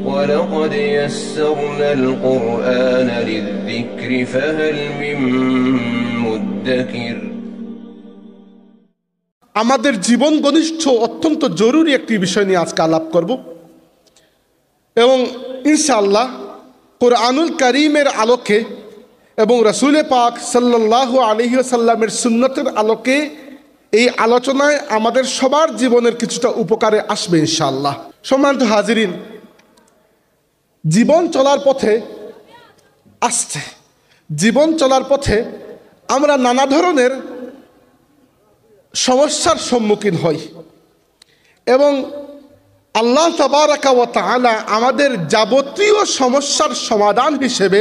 ولقد يسرنا القرآن للذكر فهل من مدكر। আমাদের জীবন ঘনিষ্ঠ অত্যন্ত জরুরি একটি বিষয় নিয়ে আজকে আলাপ করব এবং ইনশাআল্লাহ কোরআনুল কারীমের আলোকে এবং রাসূল পাক সাল্লাল্লাহু আলাইহি ওয়াসাল্লামের সুন্নতের আলোকে এই আলোচনায় আমাদের সবার জীবনের কিছুটা উপকারে আসবে ইনশাআল্লাহ। সম্মানিত হাজিরিন, জীবন চলার পথে আমরা নানা ধরনের সমস্যার সম্মুখীন হই এবং আল্লাহ তাবারাকা ওয়া তাআলা আমাদের যাবতীয় সমস্যার সমাধান হিসেবে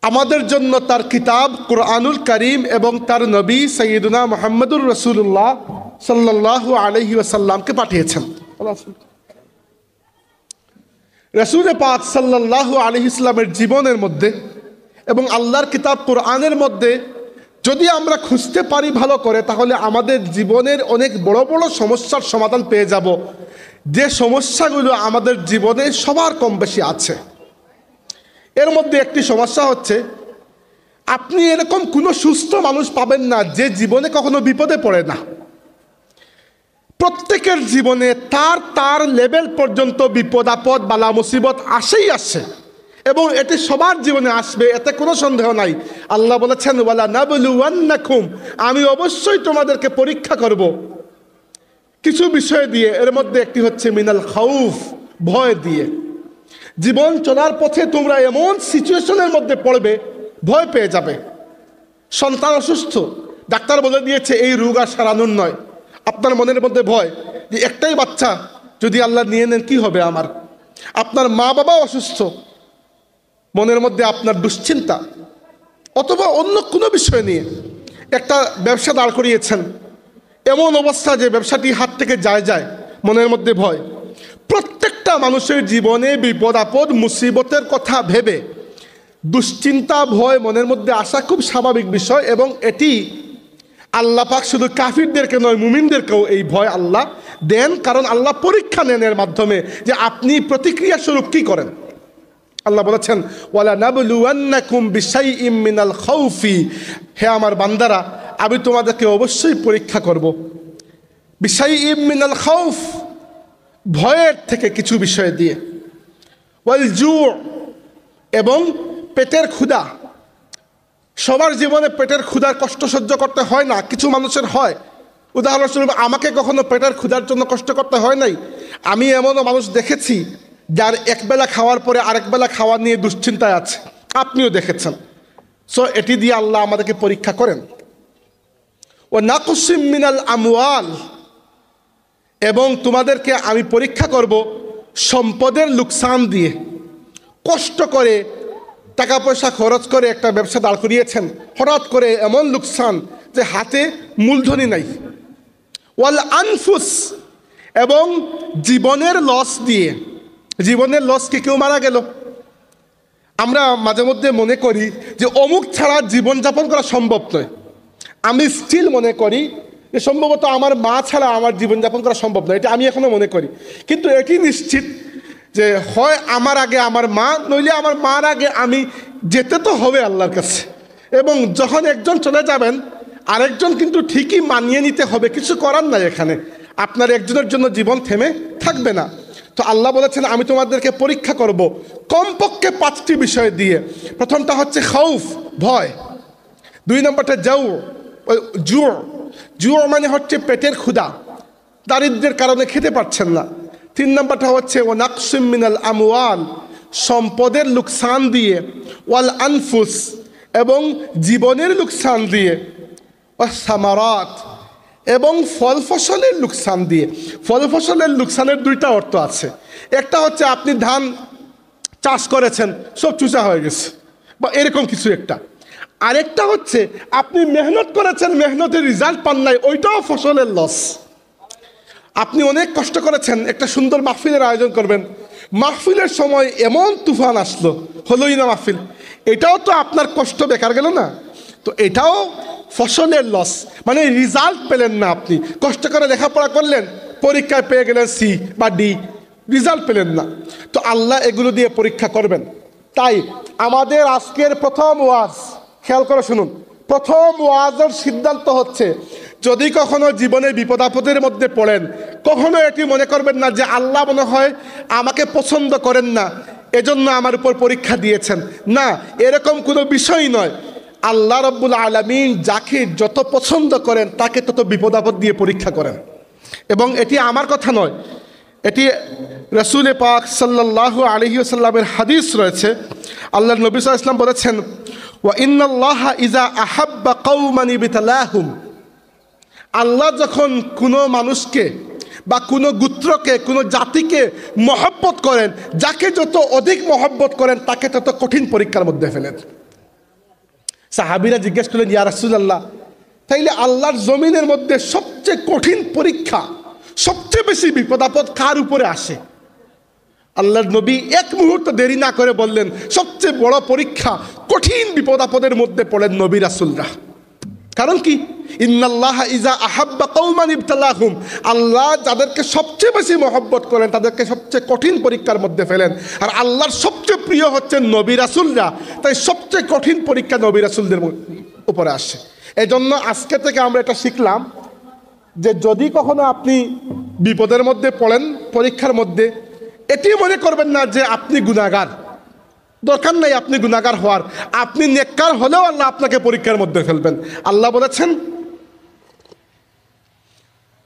আমাদের জন্য তার কিতাব কোরআনুল কারীম এবং তার নবী সাইয়্যিদুনা মুহাম্মদুর রাসূলুল্লাহ সাল্লাল্লাহু আলাইহি ওয়াসাল্লামকে পাঠিয়েছেন। রাসূল পাক সাল্লাল্লাহু আলাইহি ওয়াসাল্লামের জীবনের মধ্যে এবং আল্লাহর কিতাব কোরআনের মধ্যে যদি আমরা খুঁজতে পারি ভালো করে, তাহলে আমাদের জীবনের অনেক বড় বড় সমস্যার সমাধান পেয়ে যাব, যে সমস্যাগুলো আমাদের জীবনে সবার কম বেশি আছে। এর মধ্যে একটি সমস্যা হচ্ছে, আপনি এরকম কোনো সুস্থ মানুষ পাবেন না যে জীবনে কখনো বিপদে পড়ে না। প্রত্যেকের জীবনে তার লেভেল পর্যন্ত বিপদ আপদ বালা মুসিবত আসেই আসে এবং এটি সবার জীবনে আসবে, এতে কোনো সন্দেহ নাই। আল্লাহ বলেছেন, ওয়ালা নাবলুওয়ান্নাকুম, আমি অবশ্যই তোমাদেরকে পরীক্ষা করব কিছু বিষয় দিয়ে। এর মধ্যে একটি হচ্ছে মিনাল খাউফ, ভয় দিয়ে। জীবন চলার পথে তোমরা এমন সিচুয়েশনের মধ্যে পড়বে, ভয় পেয়ে যাবে। সন্তান অসুস্থ, ডাক্তার বলে দিয়েছে এই রোগ আর সারানোর নয়। আপনার মনের মধ্যে ভয় যে একটাই বাচ্চা, যদি আল্লাহ নিয়ে নেন কি হবে আমার। আপনার মা বাবা অসুস্থ, মনের মধ্যে আপনার দুশ্চিন্তা। অথবা অন্য কোনো বিষয় নিয়ে একটা ব্যবসা দাঁড় করিয়েছেন, এমন অবস্থা যে ব্যবসাটি হাত থেকে যায়, মনের মধ্যে ভয়। প্রত্যেকটা মানুষের জীবনে বিপদ আপদ মুসিবতের কথা ভেবে দুশ্চিন্তা ভয় মনের মধ্যে আসা খুব স্বাভাবিক বিষয় এবং এটি আল্লাহ পাক শুধু কাফিরদেরকে নয়, মুমিনদেরকেও এই ভয় আল্লাহ দেন, কারণ আল্লাহ পরীক্ষা নেন এর মাধ্যমে যে আপনি প্রতিক্রিয়া স্বরূপ কি করেন। আল্লাহ বলেছেন, ওয়ালা নাবলুওয়ান্নাকুম বিশাইইম মিনাল খাউফি, হে আমার বান্দারা আমি তোমাদেরকে অবশ্যই পরীক্ষা করব বিশাইইম মিনাল খাউফ, ভয়ের থেকে কিছু বিষয় দিয়ে, ওয়াল জু, এবং পেটের ক্ষুধা। সবার জীবনে পেটের ক্ষুধার কষ্ট সহ্য করতে হয় না, কিছু মানুষের হয়। উদাহরণস্বরূপ আমাকে কখনো পেটের ক্ষুধার জন্য কষ্ট করতে হয় নাই। আমি এমনও মানুষ দেখেছি যার একবেলা খাওয়ার পরে আরেক বেলা খাওয়া নিয়ে দুশ্চিন্তায় আছে, আপনিও দেখেছেন। সো এটি দিয়ে আল্লাহ আমাদেরকে পরীক্ষা করেন। ও নাকুসিম মিনাল আমওয়াল, এবং তোমাদেরকে আমি পরীক্ষা করব সম্পদের লোকসান দিয়ে। কষ্ট করে টাকা পয়সা খরচ করে একটা ব্যবসা দাঁড় করিয়েছেন, হঠাৎ করে এমন লোকসান যে হাতে মূলধনই নাই। ওয়াল আনফুস, এবং জীবনের লস দিয়ে। জীবনের লস কি, কেউ মারা গেল, আমরা মাঝে মধ্যে মনে করি যে অমুক ছাড়া জীবনযাপন করা সম্ভব নয়। আমি স্টিল মনে করি যে সম্ভবত আমার মা ছাড়া আমার জীবনযাপন করা সম্ভব নয়, এটা আমি এখনো মনে করি। কিন্তু এটি নিশ্চিত যে হয় আমার আগে আমার মা, নইলে আমার মার আগে আমি যেতে তো হবে আল্লাহর কাছে। এবং যখন একজন চলে যাবেন আরেকজন কিন্তু ঠিকই মানিয়ে নিতে হবে, কিছু করার নাই এখানে। আপনার একজনের জন্য জীবন থেমে থাকবে না। তো আল্লাহ বলেছেন আমি তোমাদেরকে পরীক্ষা করব কমপক্ষে 5টি বিষয় দিয়ে। প্রথমটা হচ্ছে খাউফ, ভয়। 2 নম্বরটা জু মানে হচ্ছে পেটের ক্ষুধা, দারিদ্র্যের কারণে খেতে পারছেন না। 3 নম্বরটা হচ্ছে ও নাকসিম মিনাল আমওয়াল, সম্পদের লোকসান দিয়ে। ওয়াল আনফুস, এবং জীবনের লোকসান দিয়ে। ও সামারাত, এবং ফল ফসলের লোকসান দিয়ে। ফল ফসলের লোকসানের 2টা অর্থ আছে। একটা হচ্ছে আপনি ধান চাষ করেছেন, সব চুষা হয়ে গেছে বা এরকম কিছু একটা। আরেকটা হচ্ছে আপনি মেহনত করেছেন, মেহনতের রেজাল্ট পান নাই, ওইটাও ফসলের লস। আপনি অনেক কষ্ট করেছেন, একটা সুন্দর মাহফিলের আয়োজন করবেন, মাহফিলের সময় এমন তুফান আসলো, হলোই না মাহফিল, এটাও তো আপনার কষ্ট বেকার গেল না। তো এটাও ফসলের লস, মানে রেজাল্ট পেলেন না। আপনি কষ্ট করে লেখাপড়া করলেন, পরীক্ষায় পেয়ে গেলেন সি বা ডি, রেজাল্ট পেলেন না। তো আল্লাহ এগুলো দিয়ে পরীক্ষা করবেন। তাই আমাদের আজকের প্রথম ওয়াজ, খেয়াল করে শুনুন, প্রথম ওয়াজের সিদ্ধান্ত হচ্ছে, যদি কখনো জীবনে বিপদ আপদের মধ্যে পড়েন, কখনো এটি মনে করবেন না যে আল্লাহ মনে হয় আমাকে পছন্দ করেন না, এজন্য আমার উপর পরীক্ষা দিয়েছেন। না, এরকম কোনো বিষয় নয়। আল্লাহ রাব্বুল আলামিন যাকে যত পছন্দ করেন তাকে তত বিপদ আপদ দিয়ে পরীক্ষা করেন। এবং এটি আমার কথা নয়, এটি রাসূল পাক সাল্লাল্লাহু আলাইহি ওয়াসাল্লামের হাদিস রয়েছে। আল্লাহর নবী সাল্লাল্লাহু আলাইহি ওয়াসাল্লাম বলেছেন, ওয়া ইন্নাল্লাহা ইযা আহাব্বা কওমান ইবতালাহুম, আল্লাহ যখন কোনো মানুষকে বা কোনো গোত্রকে, কোনো জাতিকে মহব্বত করেন, যাকে যত অধিক মহব্বত করেন তাকে তত কঠিন পরীক্ষার মধ্যে ফেলেন। সাহাবীরা জিজ্ঞেস করলেন, ইয়া রাসূলুল্লাহ, তাইলে আল্লাহর জমিনের মধ্যে সবচেয়ে কঠিন পরীক্ষা, সবচেয়ে বেশি বিপদ আপদ কার উপরে আসে? আল্লাহর নবী এক মুহূর্ত দেরি না করে বললেন, সবচেয়ে বড় পরীক্ষা, কঠিন বিপদ আপদের মধ্যে পড়েন নবী রাসূলরা। কারণ কি? ইন্নাল্লাহা ইযা আহাব্বা কওমান ইবতালাহুম, আল্লাহ যাদেরকে সবচেয়ে বেশি মহব্বত করেন তাদেরকে সবচেয়ে কঠিন পরীক্ষার মধ্যে ফেলেন। আর আল্লাহর সবচেয়ে প্রিয় হচ্ছেন নবী রাসূলরা, তাই সবচেয়ে কঠিন পরীক্ষা নবী রাসূলদের উপরে আসে। এই জন্য আজকে থেকে আমরা এটা শিখলাম যে যদি কখনো আপনি বিপদের মধ্যে পড়েন, পরীক্ষার মধ্যে, এটি মনে করবেন না যে আপনি গুনাহগার। দরকার নাই আপনি গুনাহগার হওয়ার, আপনি নেককার হলেও আল্লাহ আপনাকে পরীক্ষার মধ্যে ফেলবেন। আল্লাহ বলেছেন,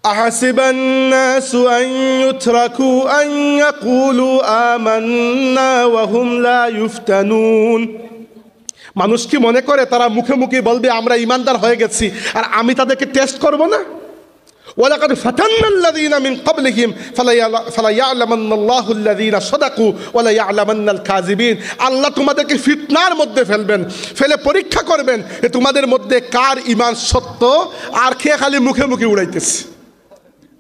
আহাসিবান নাসু আন ইউতরাকু আন ইয়াকুলু আমান্না ওয়া হুম লা ইফতানুন, মানুষ কি মনে করে তারা মুখে মুখে বলবে আমরা ঈমানদার হয়ে গেছি, আর আমি তাদেরকে টেস্ট করব না? ওয়ালাকাদ ফাতান্নাল্লাযীনা মিন ক্বাবলিহিম ফালায়া'লামান্নাল্লাহুল্লাযীনা সাদাকু ওয়ালা ইয়া'লামান্নাল কাযিবিন, আল্লাহ তোমাদেরকে ফিতনার মধ্যে ফেলবেন, ফেলে পরীক্ষা করবেন যে তোমাদের মধ্যে কার ঈমান সত্য আর কে খালি মুখে মুখে উড়াইতেছে।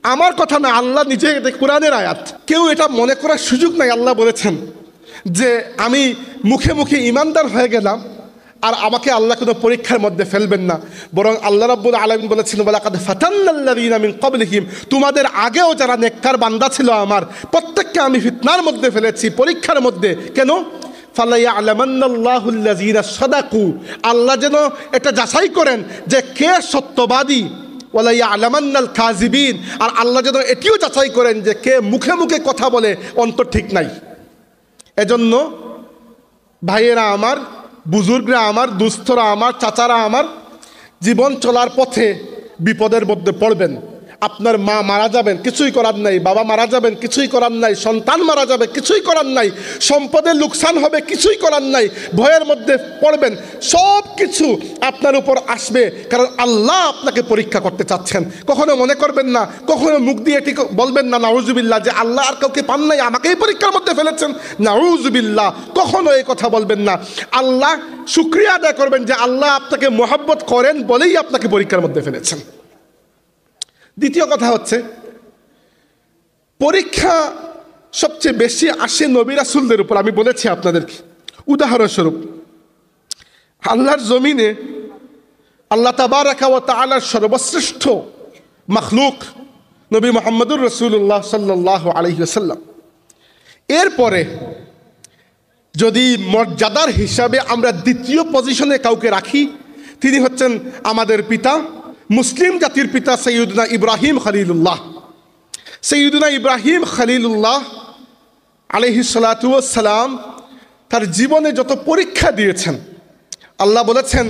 আমার কথা না, আল্লাহ নিজে, এটা কোরআনের আয়াত। কেউ এটা মনে করার সুযোগ নাই। আল্লাহ বলেছেন যে আমি মুখে মুখে ঈমানদার হয়ে গেলাম আর আমাকে আল্লাহ কোনো পরীক্ষার মধ্যে ফেলবেন না, বরং আল্লাহ রাব্বুল আলামিন বলেছেন, ওয়ালাকাদ ফাতান্নাল্লাযীনা মিন ক্বাবলিহিম, তোমাদের আগেও যারা নেককার বান্দা ছিল আমার, প্রত্যেককে আমি ফিতনার মধ্যে ফেলেছি, পরীক্ষার মধ্যে। কেন? ফালায়া'লামান্নাল্লাহুল্লাযীনা সাদাকু, আল্লাহ যেন এটা যাচাই করেন যে কে সত্যবাদী, ওয়ালা ইয়া'লামান্নাল কাযিবিন, আর আল্লাহ যেন এটিও যাচাই করেন যে কে মুখে মুখে কথা বলে অন্তর ঠিক নাই। এজন্য ভাইয়েরা আমার, বুজুর্গরা আমার, দুস্থরা আমার, চাচারা আমার, জীবন চলার পথে বিপদের মধ্যে পড়বেন। আপনার মা মারা যাবেন, কিছুই করার নাই, বাবা মারা যাবেন, কিছুই করার নাই, সন্তান মারা যাবে, কিছুই করার নাই, সম্পদের লোকসান হবে, কিছুই করার নাই, ভয়ের মধ্যে পড়বেন, সব কিছু আপনার উপর আসবে, কারণ আল্লাহ আপনাকে পরীক্ষা করতে চাচ্ছেন। কখনো মনে করবেন না, কখনো মুখ দিয়ে এটি বলবেন না নাউজুবিল্লাহ যে আল্লাহ আর কাউকে পান নাই, আমাকেই পরীক্ষার মধ্যে ফেলেছেন, নাউজুবিল্লাহ, কখনো এই কথা বলবেন না। আল্লাহ শুকরিয়া আদায় করবেন যে আল্লাহ আপনাকে মহব্বত করেন বলেই আপনাকে পরীক্ষার মধ্যে ফেলেছেন। দ্বিতীয় কথা হচ্ছে, পরীক্ষা সবচেয়ে বেশি আসে নবী রাসূলদের উপর। আমি বলেছি আপনাদেরকে, উদাহরণস্বরূপ আল্লাহর জমিনে আল্লাহ তাবারাকা ওয়া তাআলার সর্বশ্রেষ্ঠ মাখলুক নবী মুহাম্মদুর রাসূলুল্লাহ সাল্লাল্লাহু আলাইহি ওয়াসাল্লাম, এরপরে যদি মর্যাদার হিসাবে আমরা দ্বিতীয় পজিশনে কাউকে রাখি, তিনি হচ্ছেন আমাদের পিতা, মুসলিম জাতির পিতা সৈয়দনা ইব্রাহিম খলিলুল্লাহ। সৈয়দনা ইব্রাহিম খলিলুল্লাহ আলাইহিস সালাতু ওয়াস সালাম তার জীবনে যত পরীক্ষা দিয়েছেন, আল্লাহ বলেছেন,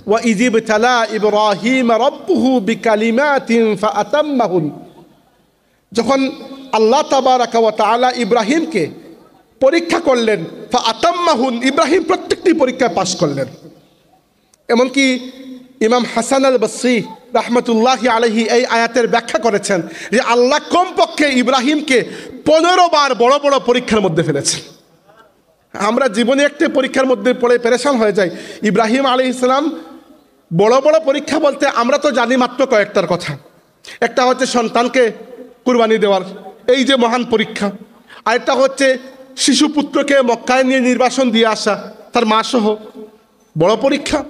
ওয়া ইযিবতালা ইব্রাহিম রাব্বুহু বিকালিমাতিন ফাআতাম্মাহুন, যখন আল্লাহ তাবারাকা ওয়া তাআলা ইব্রাহিমকে পরীক্ষা করলেন, ফাআতাম্মাহুন, ইব্রাহিম প্রত্যেকটি পরীক্ষায় পাশ করলেন। এমনকি ইমাম হাসান আল বসরি রাহমাতুল্লাহি আলাইহি এই আয়াতের ব্যাখ্যা করেছেন যে আল্লাহ কমপক্ষে ইব্রাহিমকে 15 বার বড় বড় পরীক্ষার মধ্যে ফেলেছেন। আমরা জীবনে একটি পরীক্ষার মধ্যে পড়ে পেরেশান হয়ে যাই। ইব্রাহিম আলাইহিস সালাম বড় বড় পরীক্ষা বলতে আমরা তো জানি মাত্র কয়েকটার কথা। একটা হচ্ছে সন্তানকে কুরবানি দেওয়ার, এই যে মহান পরীক্ষা। আরেকটা হচ্ছে শিশুপুত্রকে মক্কায় নিয়ে নির্বাসন দিয়ে আসা, তার মা সহ, বড় পরীক্ষা।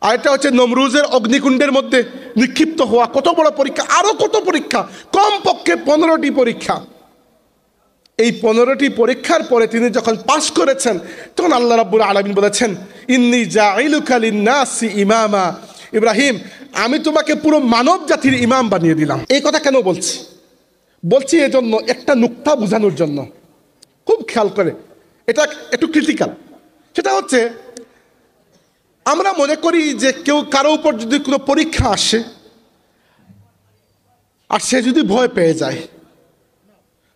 আরেকটা হচ্ছে নমরুজের অগ্নিকুণ্ডের মধ্যে নিক্ষিপ্ত হওয়া, কত বড় পরীক্ষা। আরও কত পরীক্ষা, কমপক্ষে 15টি পরীক্ষা। এই 15টি পরীক্ষার পরে তিনি যখন পাশ করেছেন তখন আল্লাহ রাব্বুল আলামিন বলেছেন, ইন্নী জাইলুকা লিন্নাসি ইমামা। ইব্রাহিম, আমি তোমাকে পুরো মানব জাতির ইমাম বানিয়ে দিলাম। এই কথা কেন বলছি এজন্য, একটা নুকতা বোঝানোর জন্য। খুব খেয়াল করে, এটা একটু ক্রিটিক্যাল। সেটা হচ্ছে, আমরা মনে করি যে কারো উপর যদি কোনো পরীক্ষা আসে আর সে যদি ভয় পেয়ে যায়,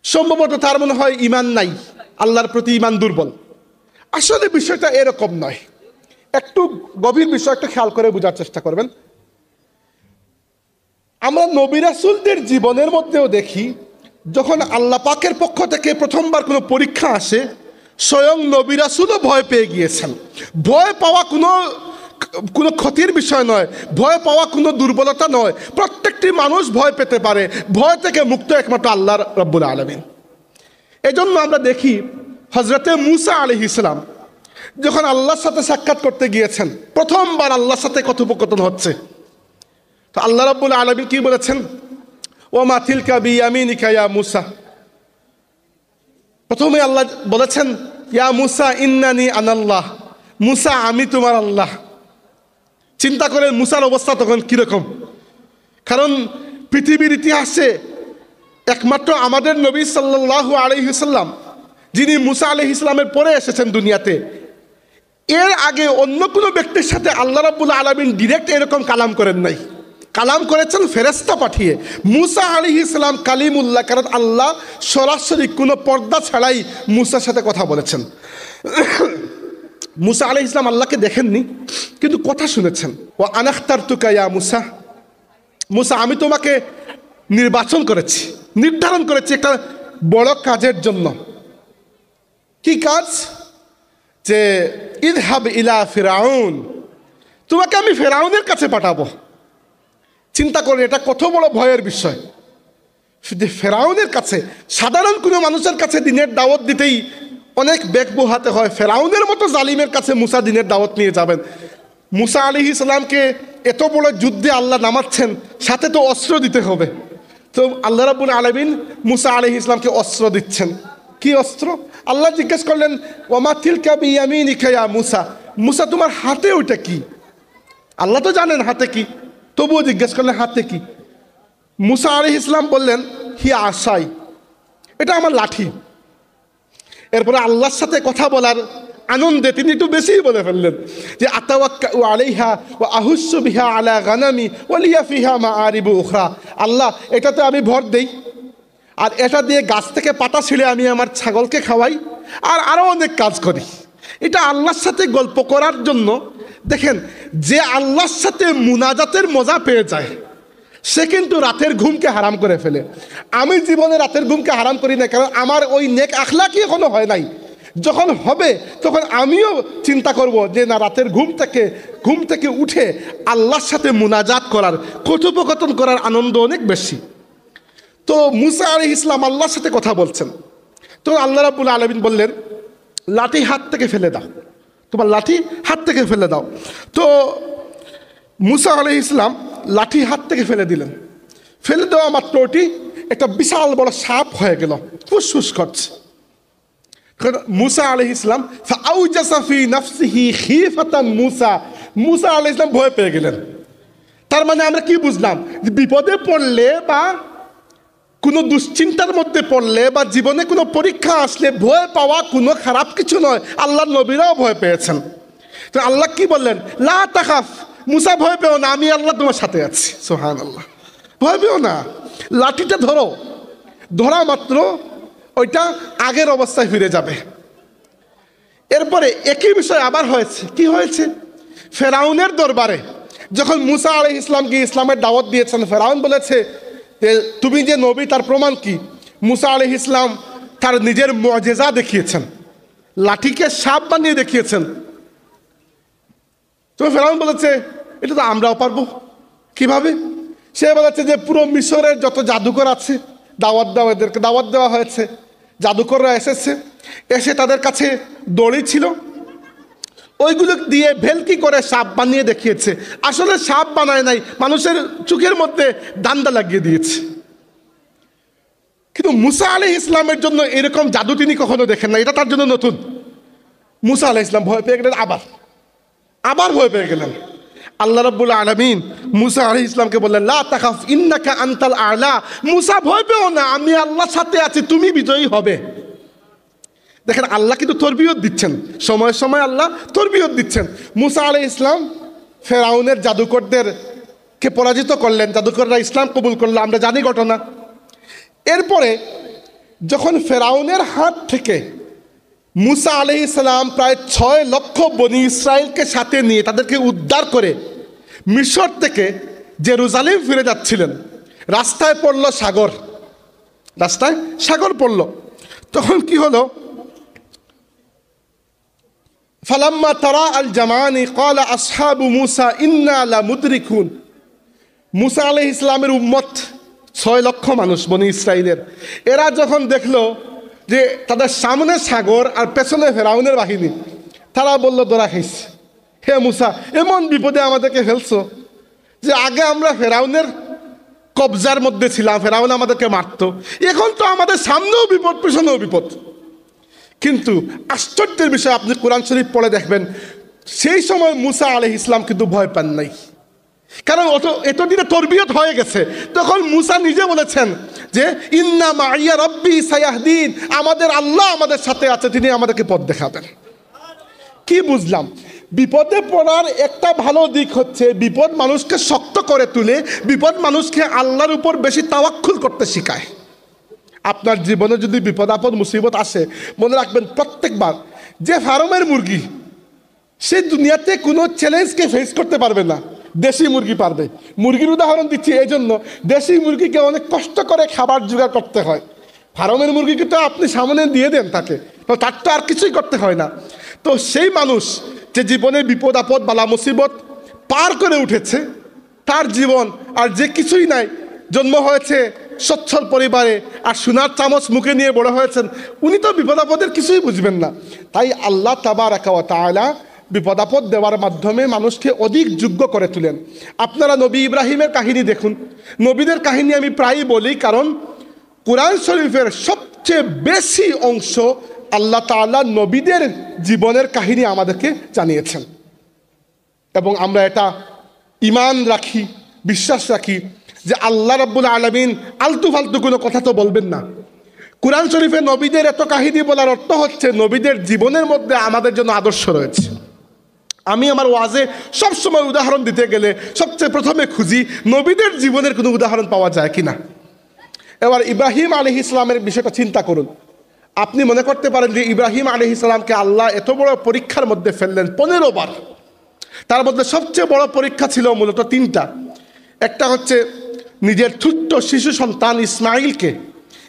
সম্ভবত তার মনে হয় ঈমান নাই, আল্লাহর প্রতি ঈমান দুর্বল। আসলে বিষয়টা এরকম নয়। একটু গভীর বিষয় একটু খেয়াল করে বোঝার চেষ্টা করবেন। আমরা নবী রাসূলদের জীবনের মধ্যেও দেখি, যখন আল্লাহ পাকের পক্ষ থেকে প্রথমবার কোনো পরীক্ষা আসে, স্বয়ং নবী রাসূলও ভয় পেয়ে গিয়েছেন। ভয় পাওয়া কোনো ক্ষতির বিষয় নয়, ভয় পাওয়া কোনো দুর্বলতা নয়। প্রত্যেকটি মানুষ ভয় পেতে পারে, ভয় থেকে মুক্ত একমাত্র আল্লাহ রাব্বুল আলামিন। এজন্য আমরা দেখি হযরতে মূসা আলাইহিস সালাম যখন আল্লাহর সাথে সাক্ষাৎ করতে গিয়েছেন, প্রথমবার আল্লাহর সাথে কথোপকথন হচ্ছে, তো আল্লাহ রাব্বুল আলামিন কি বলেছেন? ওমা তিলকা বিয়ামিনিকা ইয়া মূসা। প্রথমে আল্লাহ বলেছেন, ইয়া মূসা ইন্নানি আনাল্লাহ, মূসা আমি তোমার আল্লাহ। চিন্তা করেন মূসার অবস্থা তখন কিরকম। কারণ পৃথিবীর ইতিহাসে একমাত্র আমাদের নবী সাল্লাল্লাহু আলাইহি ওয়াসাল্লাম, যিনি মূসা আলাইহিস সালামের পরে এসেছেন দুনিয়াতে, এর আগে অন্য কোনো ব্যক্তির সাথে আল্লাহ রাব্বুল আলামিন ডিরেক্ট এরকম কালাম করেন নাই। কালাম করেছেন ফেরেশতা পাঠিয়ে। মূসা আলাইহিস সালাম কালিমুল্লাহ, কারণ আল্লাহ সরাসরি কোনো পর্দা ছাড়াই মূসার সাথে কথা বলেছেন। মূসা আলাইহিস সালাম আল্লাহকে দেখেননি, কিন্তু কথা শুনেছেন। ও আনাখতারতুকা ইয়া মূসা, মূসা আমি তোমাকে নির্বাচন করেছি, নির্ধারণ করেছি একটা বড় কাজের জন্য। কি কাজ? যে ইযহাব ইলা ফিরাউন, তোমাকে আমি ফেরাউনের কাছে পাঠাবো। চিন্তা করে এটা কত বড় ভয়ের বিষয়। শুধু ফেরাউনের কাছে, সাধারণ কোনো মানুষের কাছে দিনের দাওয়াত দিতেই অনেক বেগ পোহাতে হয়, ফেরাউনের মতো জালিমের কাছে মূসা দিনের দাওয়াত নিয়ে যাবেন। মূসা আলাইহিস সালামকে এত বড় যুদ্ধে আল্লাহ নামাচ্ছেন, সাথে তো অস্ত্র দিতে হবে। তো আল্লাহ রাব্বুল আলামিন মূসা আলাইহিস সালামকে অস্ত্র দিচ্ছেন। কি অস্ত্র? আল্লাহ জিজ্ঞেস করলেন, ওমা তিলকা বিয়ামিনিকা ইয়া মূসা, মূসা তোমার হাতে ওইটা কি? আল্লাহ তো জানেন হাতে কি, তবুও জিজ্ঞেস করলেন হাতে কি? মূসা আলাইহিস সালাম বললেন, হিয়া আসাই, এটা আমার লাঠি। এরপরে আল্লাহর সাথে কথা বলার আনন্দে তিনি একটু বেশিই বলে ফেললেন যে আতাওয়াক্কাউ আলাইহা ওয়া আহুসসু বিহা আলা গানামি ওয়া লিয়া ফিহা মাআরিবু উখরা। আল্লাহ, এটাতে আমি ভর দেই, আর এটা দিয়ে গাছ থেকে পাতা ছিঁড়ে আমি আমার ছাগলকে খাওয়াই, আর আরও অনেক কাজ করি। এটা আল্লাহর সাথে গল্প করার জন্য। দেখেন, যে আল্লাহর সাথে মুনাজাতের মজা পেয়ে যায় সে কিন্তু রাতের ঘুমকে হারাম করে ফেলে। আমি জীবনে রাতের ঘুমকে হারাম করি না, কারণ আমার ওই নেক আখলাকি এখনো হয় নাই। যখন হবে তখন আমিও চিন্তা করব যে না, রাতের ঘুম থেকে উঠে আল্লাহর সাথে মুনাজাত করার, কথোপকথন করার আনন্দ অনেক বেশি। তো মূসা আলাইহিস সালাম আল্লাহর সাথে কথা বলছেন, তো আল্লাহ রাব্বুল আলামিন বললেন, লাঠি হাত থেকে ফেলে দাও, তোমার লাঠি হাত থেকে ফেলে দাও। তো মূসা আলাইহিস সালাম লাঠি হাত থেকে ফেলে দিলেন। ফেলে দেওয়া মাত্র ওটি একটা বিশাল বড় সাপ হয়ে গেল, ফুসফুস করছে। মূসা আলাইহিস সালাম ফাআউজাসা ফি নাফসিহি খীফাতান মূসা, মূসা আলাইহিস সালাম ভয় পেয়ে গেলেন। তার মানে আমরা কি বুঝলাম? বিপদে পড়লে বা কোনো দুশ্চিন্তার মধ্যে পড়লে বা জীবনে কোনো পরীক্ষা আসলে ভয় পাওয়া কোনো খারাপ কিছু নয়। আল্লাহর নবীরাও ভয় পেয়েছেন। তো আল্লাহ কি বললেন? লা তাখাফ, মূসা ভয় পেও না, আমি আল্লাহ তোমার সাথে আছি। সুবহানাল্লাহ, ভয় পেও না, লাঠিটা ধরো, ধরা মাত্র ওইটা আগের অবস্থায় ফিরে যাবে। এরপরে একই বিষয় আবার হয়েছে। কি হয়েছে? ফেরাউনের দরবারে যখন মূসা আলাইহিস সালামকে ইসলামের দাওয়াত দিয়েছেন, ফেরাউন বলেছে যে তুমি যে নবী তার প্রমাণ কি? মূসা আলাইহিস সালাম তার নিজের মুআজিজা দেখিয়েছেন, লাঠিকে সাপ বানিয়ে দেখিয়েছেন। তো ফেরাউন বলেছে এটা তো আমরাও পারবো। কিভাবে? সে বলেছে যে পুরো মিশরের যত জাদুকর আছে দাওয়াত দাও, এদেরকে দাওয়াত দেওয়া হয়েছে। জাদুকররা এসেছে, এসে তাদের কাছে দড়ি ছিল, ওইগুলো দিয়ে ভেলকি করে সাপ বানিয়ে দেখিয়েছে। আসলে সাপ বানায় নাই, মানুষের চোখের মধ্যে দান্দা লাগিয়ে দিয়েছে। কিন্তু মুসা আলাইহিস ইসলামের জন্য এরকম জাদু তিনি কখনো দেখেন না, এটা তার জন্য নতুন। মুসা আলাইহিস ইসলাম ভয় পেয়ে গেলেন, আবার ভয় পেয়ে গেলেন। আল্লাহ রাব্বুল আলামিন মুসা আলাইহিস ইসলামকে বললেন, লা তাখাফ ইন্নাকা আনতাল আ'লা, মুসা ভয় পেও না, আমি আল্লাহর সাথে আছি, তুমি বিজয়ী হবে। দেখেন আল্লাহ কিন্তু তরবিয়ত দিচ্ছেন, সময় সময় আল্লাহ তরবিয়ত দিচ্ছেন। মুসা আলাইহিস ইসলাম ফেরাউনের জাদুকরদেরকে পরাজিত করলেন, জাদুকররা ইসলাম কবুল করলো, আমরা জানি ঘটনা। এরপরে যখন ফেরাউনের হাত থেকে মুসা আলাইহিস সালাম প্রায় 6 লক্ষ বনি ইসরায়েলকে সাথে নিয়ে তাদেরকে উদ্ধার করে মিশর থেকে জেরুজালেম ফিরে যাচ্ছিলেন, রাস্তায় সাগর পড়ল। তখন কি হলো, ফালাম্মা তারা আল জামানি ক্বালা আসহাবু মুসা ইন্না লামুদরিকুন। মুসা আলাইহিস ইসলামের উম্মত 6 লক্ষ মানুষ বনি ইসরায়েলের, এরা যখন দেখলো যে তাদের সামনে সাগর আর পেছনে ফেরাউনের বাহিনী, তারা বলল ধরা খাইছে, হে মুসা এমন বিপদে আমাদেরকে ফেলছো যে আগে আমরা ফেরাউনের কবজার মধ্যে ছিলাম, ফেরাউন আমাদেরকে মারত, এখন তো আমাদের সামনেও বিপদ পেছনেও বিপদ। কিন্তু আশ্চর্যের বিষয়, আপনি কোরআন শরীফ পড়ে দেখবেন সেই সময় মুসা আলাইহিস ইসলাম কিন্তু ভয় পান নাই, কারণ এতদিনে তরবিয়ত হয়ে গেছে। তখন মুসা নিজে বলেছেন যে ইন্না মাইয়া রব্বি সায়াহদিন, আমাদের আল্লাহ আমাদের সাথে আছে, তিনি আমাদেরকে পথ দেখাবেন। কি বুঝলাম, বিপদে পড়ার একটা ভালো দিক হচ্ছে বিপদ মানুষকে শক্ত করে তুলে, বিপদ মানুষকে আল্লাহর উপর বেশি তাওয়াক্কুল করতে শেখায়। আপনার জীবনে যদি বিপদ আপদ মুসিবত আসে, মনে রাখবেন প্রত্যেকবার যে ফার্মের মুরগি, সে দুনিয়াতে কোনো চ্যালেঞ্জকে ফেস করতে পারবে না, দেশি মুরগি পারবে। মুরগির উদাহরণ দিচ্ছি এই জন্য, দেশি মুরগিকে অনেক কষ্ট করে খাবার জোগাড় করতে হয়, ফার্মের মুরগিকে তো আপনি সামনে দিয়ে দেন তাকে, তো তার তো আর কিছুই করতে হয় না। তো সেই মানুষ যে জীবনে বিপদ আপদ বালা মুসিবত পার করে উঠেছে, তার জীবন আর যে কিছুই নাই, জন্ম হয়েছে সচ্ছল পরিবারে আর সোনার চামচ মুখে নিয়ে বড় হয়েছেন, উনি তো বিপদ আপদের কিছুই বুঝবেন না। তাই আল্লাহ তাবারাকা ওয়া তাআলা বিপদ আপদ দেওয়ার মাধ্যমে মানুষকে অধিক যোগ্য করে তুলেন। আপনারা নবী ইব্রাহিমের কাহিনী দেখুন, নবীদের কাহিনী আমি প্রায়ই বলি, কারণ কোরআন শরীফের সবচেয়ে বেশি অংশ আল্লাহ তাআলা নবীদের জীবনের কাহিনী আমাদেরকে জানিয়েছেন, এবং আমরা এটা ঈমান রাখি, বিশ্বাস রাখি যে আল্লাহ রাব্বুল আলামিন আলতু ফালতু কোনো কথা তো বলবেন না। কোরআন শরীফে নবীদের এত কাহিনী বলার অর্থ হচ্ছে নবীদের জীবনের মধ্যে আমাদের জন্য আদর্শ রয়েছে। আমি আমার ওয়াজে সবসময় উদাহরণ দিতে গেলে সবচেয়ে প্রথমে খুঁজি নবীদের জীবনের কোনো উদাহরণ পাওয়া যায় কিনা। এবার ইব্রাহিম আলাইহিস সালামের বিষয়টা চিন্তা করুন। আপনি মনে করতে পারেন যে ইব্রাহিম আলাইহিস সালামকে আল্লাহ এত বড় পরীক্ষার মধ্যে ফেললেন 15 বার, তার মধ্যে সবচেয়ে বড় পরীক্ষা ছিল মূলত 3টা। একটা হচ্ছে নিজের ছোট্ট শিশু সন্তান ইসমাইলকে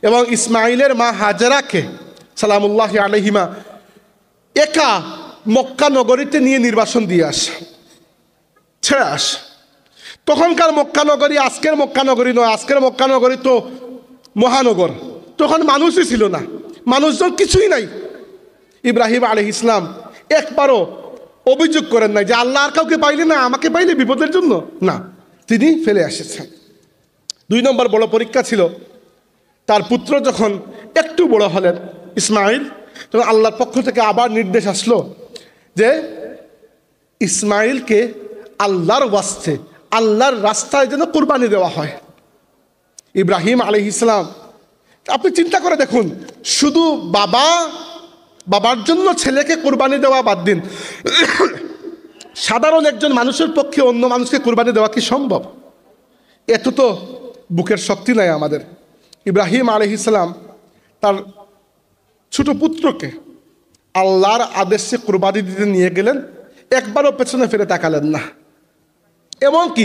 এবং ইসমাইলের মা হাজেরাকে সালামুল্লাহি আলাইহিমা একা মক্কা নগরীতে নিয়ে নির্বাসন দিয়ে ছেড়ে আসে। তখনকার মক্কা নগরী আজকের মক্কা নগরী নয়, আজকের মক্কা নগরী তো মহানগর, তখন মানুষই ছিল না, মানুষজন কিছুই নাই। ইব্রাহিম আলাইহিস সালাম একবারও অভিযোগ করেন নাই যে আল্লাহ আর কাউকে পাইলে না, আমাকে পাইলে বিপদের জন্য, না, তিনি ফেলে এসেছেন। 2 নম্বর বড় পরীক্ষা ছিল তার পুত্র যখন একটু বড় হলেন ইসমাইল, তখন আল্লাহর পক্ষ থেকে আবার নির্দেশ আসলো যে ইসমাইলকে আল্লাহর ওয়াস্তে আল্লাহর রাস্তায় যেন কুরবানি দেওয়া হয়। ইব্রাহিম আলাইহিস সালাম, আপনি চিন্তা করে দেখুন, শুধু বাবার জন্য ছেলেকে কুরবানি দেওয়া বাদ দিন, সাধারণ একজন মানুষের পক্ষে অন্য মানুষকে কুরবানি দেওয়া কি সম্ভব? এত তো বুকের শক্তি নাই আমাদের। ইব্রাহিম আলাইহিস সালাম তার ছোট পুত্রকে আল্লাহর আদেশে কুরবানি দিতে নিয়ে গেলেন, একবারও পেছনে ফিরে তাকালেন না। এমনকি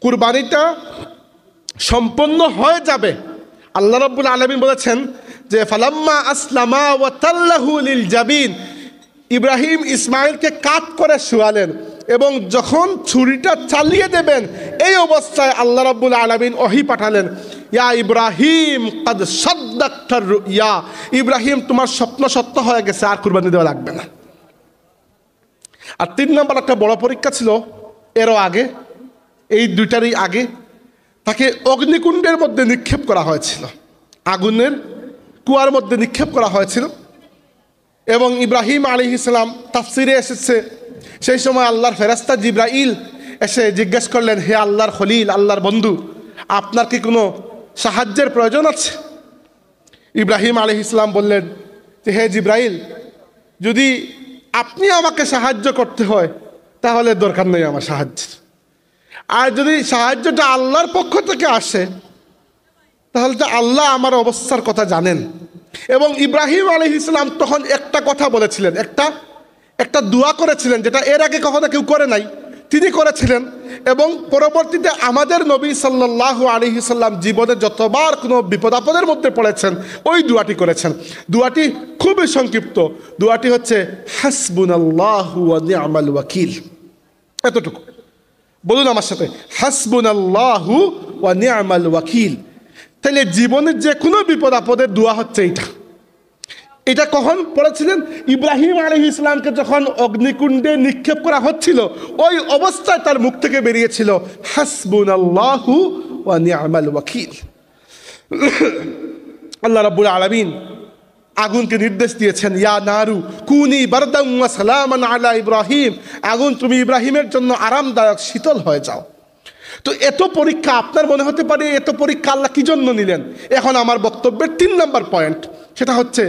কুরবানিটা সম্পন্ন হয়ে যাবে, আল্লাহ রাব্বুল আলামিন বলেছেন যে ফালাম্মা আসলামা ওয়া তাল্লাহু লিল জাবিন, ইব্রাহিম ইসমাইলকে কাত করে শুয়ালেন এবং যখন ছুরিটা চালিয়ে দেবেন এই অবস্থায় আল্লাহ রাব্বুল আলামিন ওহী পাঠালেন, ইয়া ইব্রাহিম কাদ সাদ্দাকতার রুইয়া, ইব্রাহিম তোমার স্বপ্ন সত্য হয়ে গেছে, আর কুরবানি দেওয়া লাগবে না। আর 3 নম্বর একটা বড় পরীক্ষা ছিল এরও আগে, এই 2টারই আগে তাকে অগ্নিকুণ্ডের মধ্যে নিক্ষেপ করা হয়েছিল। আগুনের কুয়ার মধ্যে নিক্ষেপ করা হয়েছিল। এবং ইব্রাহিম আলাইহিস সালাম তাফসিরে এসেছে সেই সময় আল্লাহর ফেরেশতা জিবরাইল এসে জিজ্ঞেস করলেন, হে আল্লাহর খলিল, আল্লাহর বন্ধু, আপনার কি কোনো সাহায্যের প্রয়োজন আছে? ইব্রাহিম আলাইহিস সালাম বললেন যে, হে জিবরাইল, যদি আপনি আমাকে সাহায্য করতে হয় তাহলে দরকার নেই আমার সাহায্যের, আর যদি সাহায্যটা আল্লাহর পক্ষ থেকে আসে তাহলে তো আল্লাহ আমার অবস্থার কথা জানেন। এবং ইব্রাহিম আলাইহিস সালাম তখন একটা কথা বলেছিলেন, একটা দোয়া করেছিলেন, যেটা এর আগে কখনো কেউ করে নাই, তিনি করেছিলেন। এবং পরবর্তীতে আমাদের নবী সাল্লাল্লাহু আলাইহি সাল্লাম জীবনে যতবার কোনো বিপদ আপদের মধ্যে পড়েছেন ওই দোয়াটি করেছেন। দোয়াটি খুবই সংক্ষিপ্ত, দোয়াটি হচ্ছে হাসবুনাল্লাহু ওয়া নি'মাল ওয়াকিল। এতটুকু বলুন আমার সাথে, হাসবুনাল্লাহু ওয়া নি'মাল ওয়াকিল। তাহলে জীবনের যে কোনো বিপদ আপদের দোয়া হচ্ছে এটা কখন পড়েছিলেন? ইব্রাহিম আলাইহিস সালামকে যখন অগ্নিকুণ্ডে নিক্ষেপ করা হচ্ছিল ওই অবস্থায় তার মুখ থেকে বেরিয়েছিল হাসবুনাল্লাহু ওয়া নি'মাল ওয়াকিল। আল্লাহ রাব্বুল আলামিন আগুনকে নির্দেশ দিয়েছেন, ইয়া নারু কুনি বারদাম ওয়া সালামান আলা ইব্রাহিম, আগুন তুমি ইব্রাহিমের জন্য আরামদায়ক শীতল হয়ে যাও। তো এত পরীক্ষা, আপনার মনে হতে পারে এত পরীক্ষা আল্লাহ কি জন্য নিলেন? এখন আমার বক্তব্যের 3 নম্বর পয়েন্ট, সেটা হচ্ছে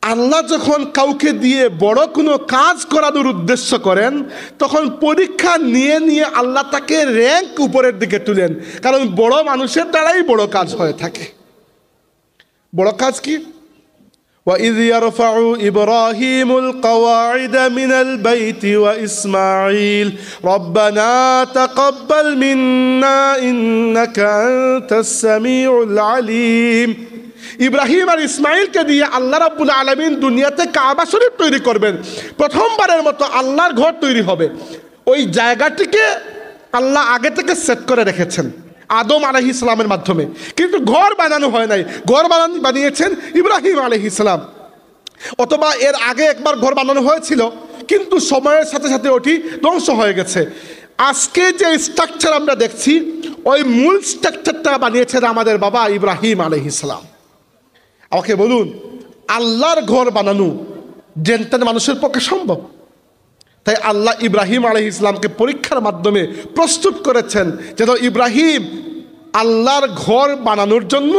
আল্লাহ যখন কাউকে দিয়ে বড় কোনো কাজ করানোর উদ্দেশ্য করেন তখন পরীক্ষা নিয়ে নিয়ে আল্লাহ তাকে র্যাঙ্ক উপরের দিকে তুলেন, কারণ বড় মানুষের দ্বারাই বড় কাজ হয়ে থাকে। বড় কাজ কি? وَإِذْ يَرْفَعُ إِبْرَاهِيمُ الْقَوَاعِدَ مِنَ الْبَيْتِ وَإِسْمَاعِيلُ رَبَّنَا تَقَبَّلْ مِنَّا إِنَّكَ أَنْتَ السَّمِيعُ الْعَلِيمُ। ইব্রাহিম আর ইসমাইলকে দিয়ে আল্লাহ রাব্বুল আলামিন দুনিয়াতে কাবা শরীফ তৈরি করবেন, প্রথমবারের মতো আল্লাহর ঘর তৈরি হবে। ওই জায়গাটিকে আল্লাহ আগে থেকে সেট করে রেখেছেন আদম আলাইহিস সালামের মাধ্যমে, কিন্তু ঘর বানানো হয় নাই। ঘর বানিয়েছেন ইব্রাহিম আলাইহিস সালাম, অথবা এর আগে একবার ঘর বানানো হয়েছিল কিন্তু সময়ের সাথে সাথে ওটি ধ্বংস হয়ে গেছে। আজকে যে স্ট্রাকচার আমরা দেখছি ওই মূল স্ট্রাকচারটা বানিয়েছেন আমাদের বাবা ইব্রাহিম আলাইহিস সালাম। আমাকে বলুন, আল্লাহর ঘর বানানো জেনতেন মানুষের পক্ষে সম্ভব? তাই আল্লাহ ইব্রাহিম আলাইহিস সালামকে পরীক্ষার মাধ্যমে প্রস্তুত করেছেন যেন ইব্রাহিম আল্লাহর ঘর বানানোর জন্য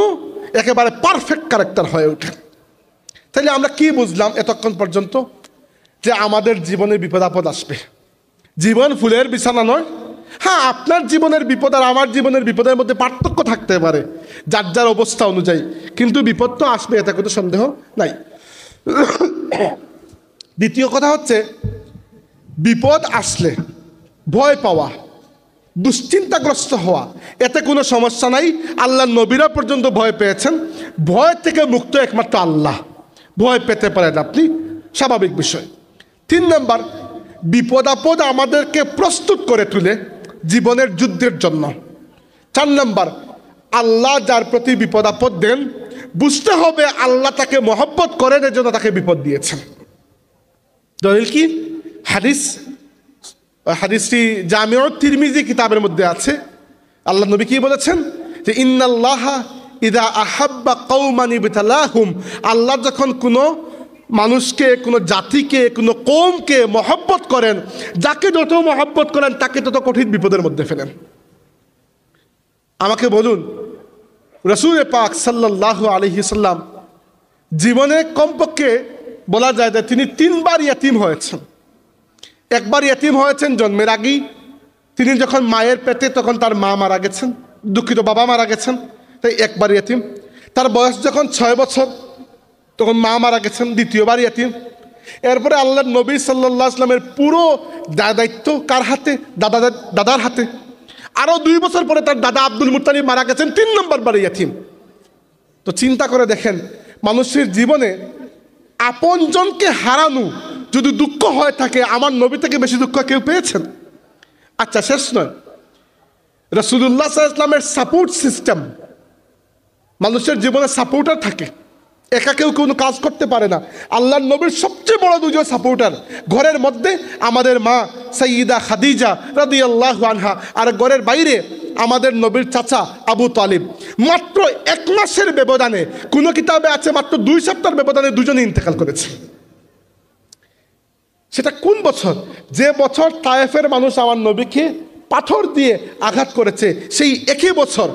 একেবারে পারফেক্ট ক্যারেক্টার হয়ে ওঠে। তাহলে আমরা কি বুঝলাম এতক্ষণ পর্যন্ত? যে আমাদের জীবনে বিপদ আপদ আসবে, জীবন ফুলের বিছানা নয়। হ্যাঁ, আপনার জীবনের বিপদ আর আমার জীবনের বিপদের মধ্যে পার্থক্য থাকতে পারে যার যার অবস্থা অনুযায়ী, কিন্তু বিপদ তো আসবে, এতে কোনো সন্দেহ নাই। দ্বিতীয় কথা হচ্ছে, বিপদ আসলে ভয় পাওয়া, দুশ্চিন্তাগ্রস্ত হওয়া, এতে কোনো সমস্যা নাই। আল্লাহ নবীরা পর্যন্ত ভয় পেয়েছেন। ভয় থেকে মুক্ত একমাত্র আল্লাহ, ভয় পেতে পারেন আপনি, স্বাভাবিক বিষয়। 3 নম্বর, বিপদ আপদ আমাদেরকে প্রস্তুত করে তুলে জীবনের যুদ্ধের জন্য। 4 নম্বর, আল্লাহ যার প্রতি বিপদ আপদ দেন বুঝতে হবে আল্লাহ তাকে মহব্বত করেন, এর জন্য তাকে বিপদ দিয়েছেন। দলিল কি? হাদিসটি জামিউত তিরমিজি কিতাবের মধ্যে আছে। আল্লাহ নবী কি বলেছেন? যে ইন্নাল্লাহা ইযা আহাব্বা কওমান ইবতালাহুম, আল্লাহ যখন কোনো মানুষকে, কোনো জাতিকে, কোনো কওমকে মহব্বত করেন, যাকে যত মহব্বত করেন তাকে তত কঠিন বিপদের মধ্যে ফেলেন। আমাকে বলুন, রাসূল পাক সাল্লাল্লাহু আলাইহি সাল্লাম জীবনে কমপক্ষে বলা যায় যে তিনি 3 বার ইয়াতীম হয়েছেন। একবার ইয়াতীম হয়েছেন জন্মের আগেই, তিনি যখন মায়ের পেটে তখন তার মা মারা গেছেন, দুঃখিত বাবা মারা গেছেন, তাই একবার ইয়াতীম। তার বয়স যখন 6 বছর তখন মা মারা গেছেন, দ্বিতীয়বার ইয়াতীম। এরপরে আল্লাহর নবী সাল্লাল্লাহু আলাইহি সাল্লামের পুরো দায়িত্ব কার হাতে? দাদার হাতে। আরও 2 বছর পরে তার দাদা আব্দুল মুত্তালিব মারা গেছেন, 3 নম্বর বারে ইয়াতীম। তো চিন্তা করে দেখেন, মানুষের জীবনে আপনজনকে হারানো যদি দুঃখ হয়ে থাকে, আমার নবী থেকে বেশি দুঃখ কেউ পেয়েছেন? আচ্ছা, শেষ নয়, রাসূলুল্লাহ সাল্লাল্লাহু আলাইহি ওয়াসাল্লামের সাপোর্ট সিস্টেম, মানুষের জীবনে সাপোর্টার থাকে, একা কেউ কোনো কাজ করতে পারে না। আল্লাহর নবীর সবচেয়ে বড় 2জন সাপোর্টার ঘরের মধ্যে আমাদের মা সাইয়্যিদা খাদিজা রাদিয়াল্লাহু আনহা, আর ঘরের বাইরে আমাদের নবীর চাচা আবু তালিব, মাত্র 1 মাসের ব্যবধানে, কোনো কিতাবে আছে মাত্র 2 সপ্তাহের ব্যবধানে দুজনে ইন্তেকাল করেছে। সেটা কোন বছর? যে বছর তায়েফের মানুষ আমার নবীকে পাথর দিয়ে আঘাত করেছে, সেই একই বছর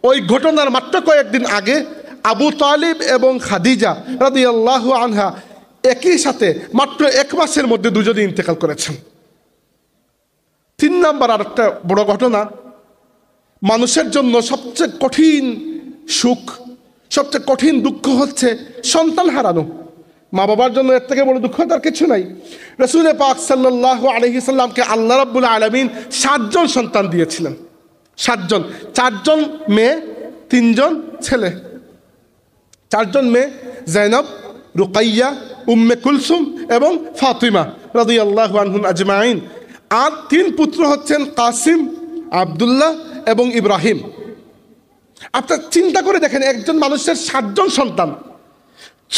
ওই ঘটনার মাত্র কয়েকদিন আগে আবু তালিব এবং খাদিজা রাদিয়াল্লাহু আনহা একই সাথে মাত্র 1 মাসের মধ্যে দুজনে ইন্তেকাল করেছেন। 3 নম্বর আরেকটা বড় ঘটনা, মানুষের জন্য সবচেয়ে কঠিন সুখ, সবচেয়ে কঠিন দুঃখ হচ্ছে সন্তান হারানো। মা বাবার জন্য এর থেকে বড় দুঃখ তার কিছু নাই। রাসূল পাক সাল্লাল্লাহু আলাইহি সাল্লামকে আল্লাহ রাব্বুল আলামিন 7 জন সন্তান দিয়েছিলেন। 7 জন, 4 জন মেয়ে, 3 জন ছেলে। 4 জন মেয়ে, জাইনাব, রুকাইয়া, উম্মে কুলসুম এবং ফাতিমা রাদিয়াল্লাহু আনহুম আজমাইন। আর 3 পুত্র হচ্ছেন কাসিম, আব্দুল্লাহ এবং ইব্রাহিম। আপনার চিন্তা করে দেখেন, একজন মানুষের 7 জন সন্তান,